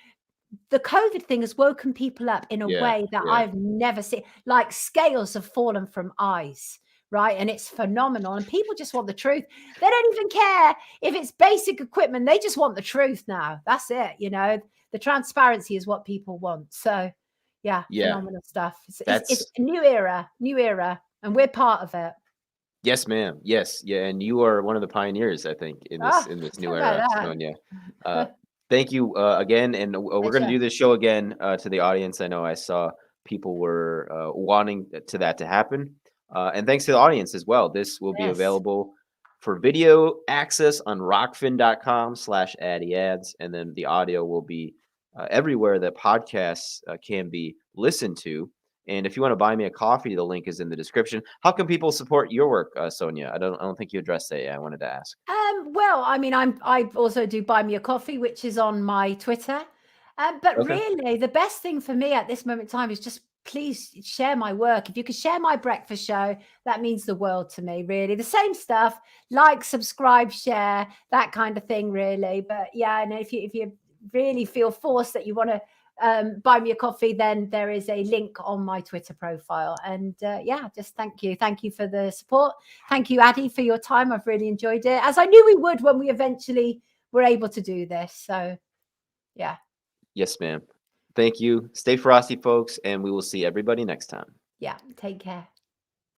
Speaker 2: the COVID thing has woken people up in a
Speaker 1: Yeah.
Speaker 2: way that
Speaker 1: Yeah.
Speaker 2: I've never seen. Like scales have fallen from eyes, right? And it's phenomenal. And people just want the truth. They don't even care if it's basic equipment. They just want the truth now. That's it. The transparency is what people want. So, yeah,
Speaker 1: Yeah.
Speaker 2: phenomenal stuff. It's
Speaker 1: That's
Speaker 2: a new era, and we're part of it.
Speaker 1: Yes, ma'am. Yes, yeah, and you are one of the pioneers, I think, in this
Speaker 2: Ah,
Speaker 1: in this
Speaker 2: don't
Speaker 1: new
Speaker 2: know about
Speaker 1: era,
Speaker 2: that.
Speaker 1: Sonia. Thank you again, and we're going to
Speaker 2: Pleasure.
Speaker 1: do this show again to the audience. I know I saw people were wanting that to happen, and thanks to the audience as well. This will be
Speaker 2: Yes.
Speaker 1: available for video access on rockfin.com/addy ads, and then the audio will be everywhere that podcasts can be listened to. And if you want to buy me a coffee, the link is in the description. How can people support your work, Sonia? I don't think you addressed that yet. I wanted to ask.
Speaker 2: Well, I mean, I also do buy me a coffee, which is on my Twitter. But
Speaker 1: Okay.
Speaker 2: really, the best thing for me at this moment in time is just please share my work. If you could share my breakfast show, that means the world to me, really. The same stuff, like, subscribe, share, that kind of thing, really. But yeah, and if you really feel forced that you want to buy me a coffee, then there is a link on my Twitter profile. And yeah, just thank you for the support. Thank you, Addy, for your time. I've really enjoyed it, as I knew we would when we eventually were able to do this. So, yeah,
Speaker 1: Yes, ma'am. Thank you. Stay frosty, folks, and we will see everybody next time.
Speaker 2: yeah. Take care.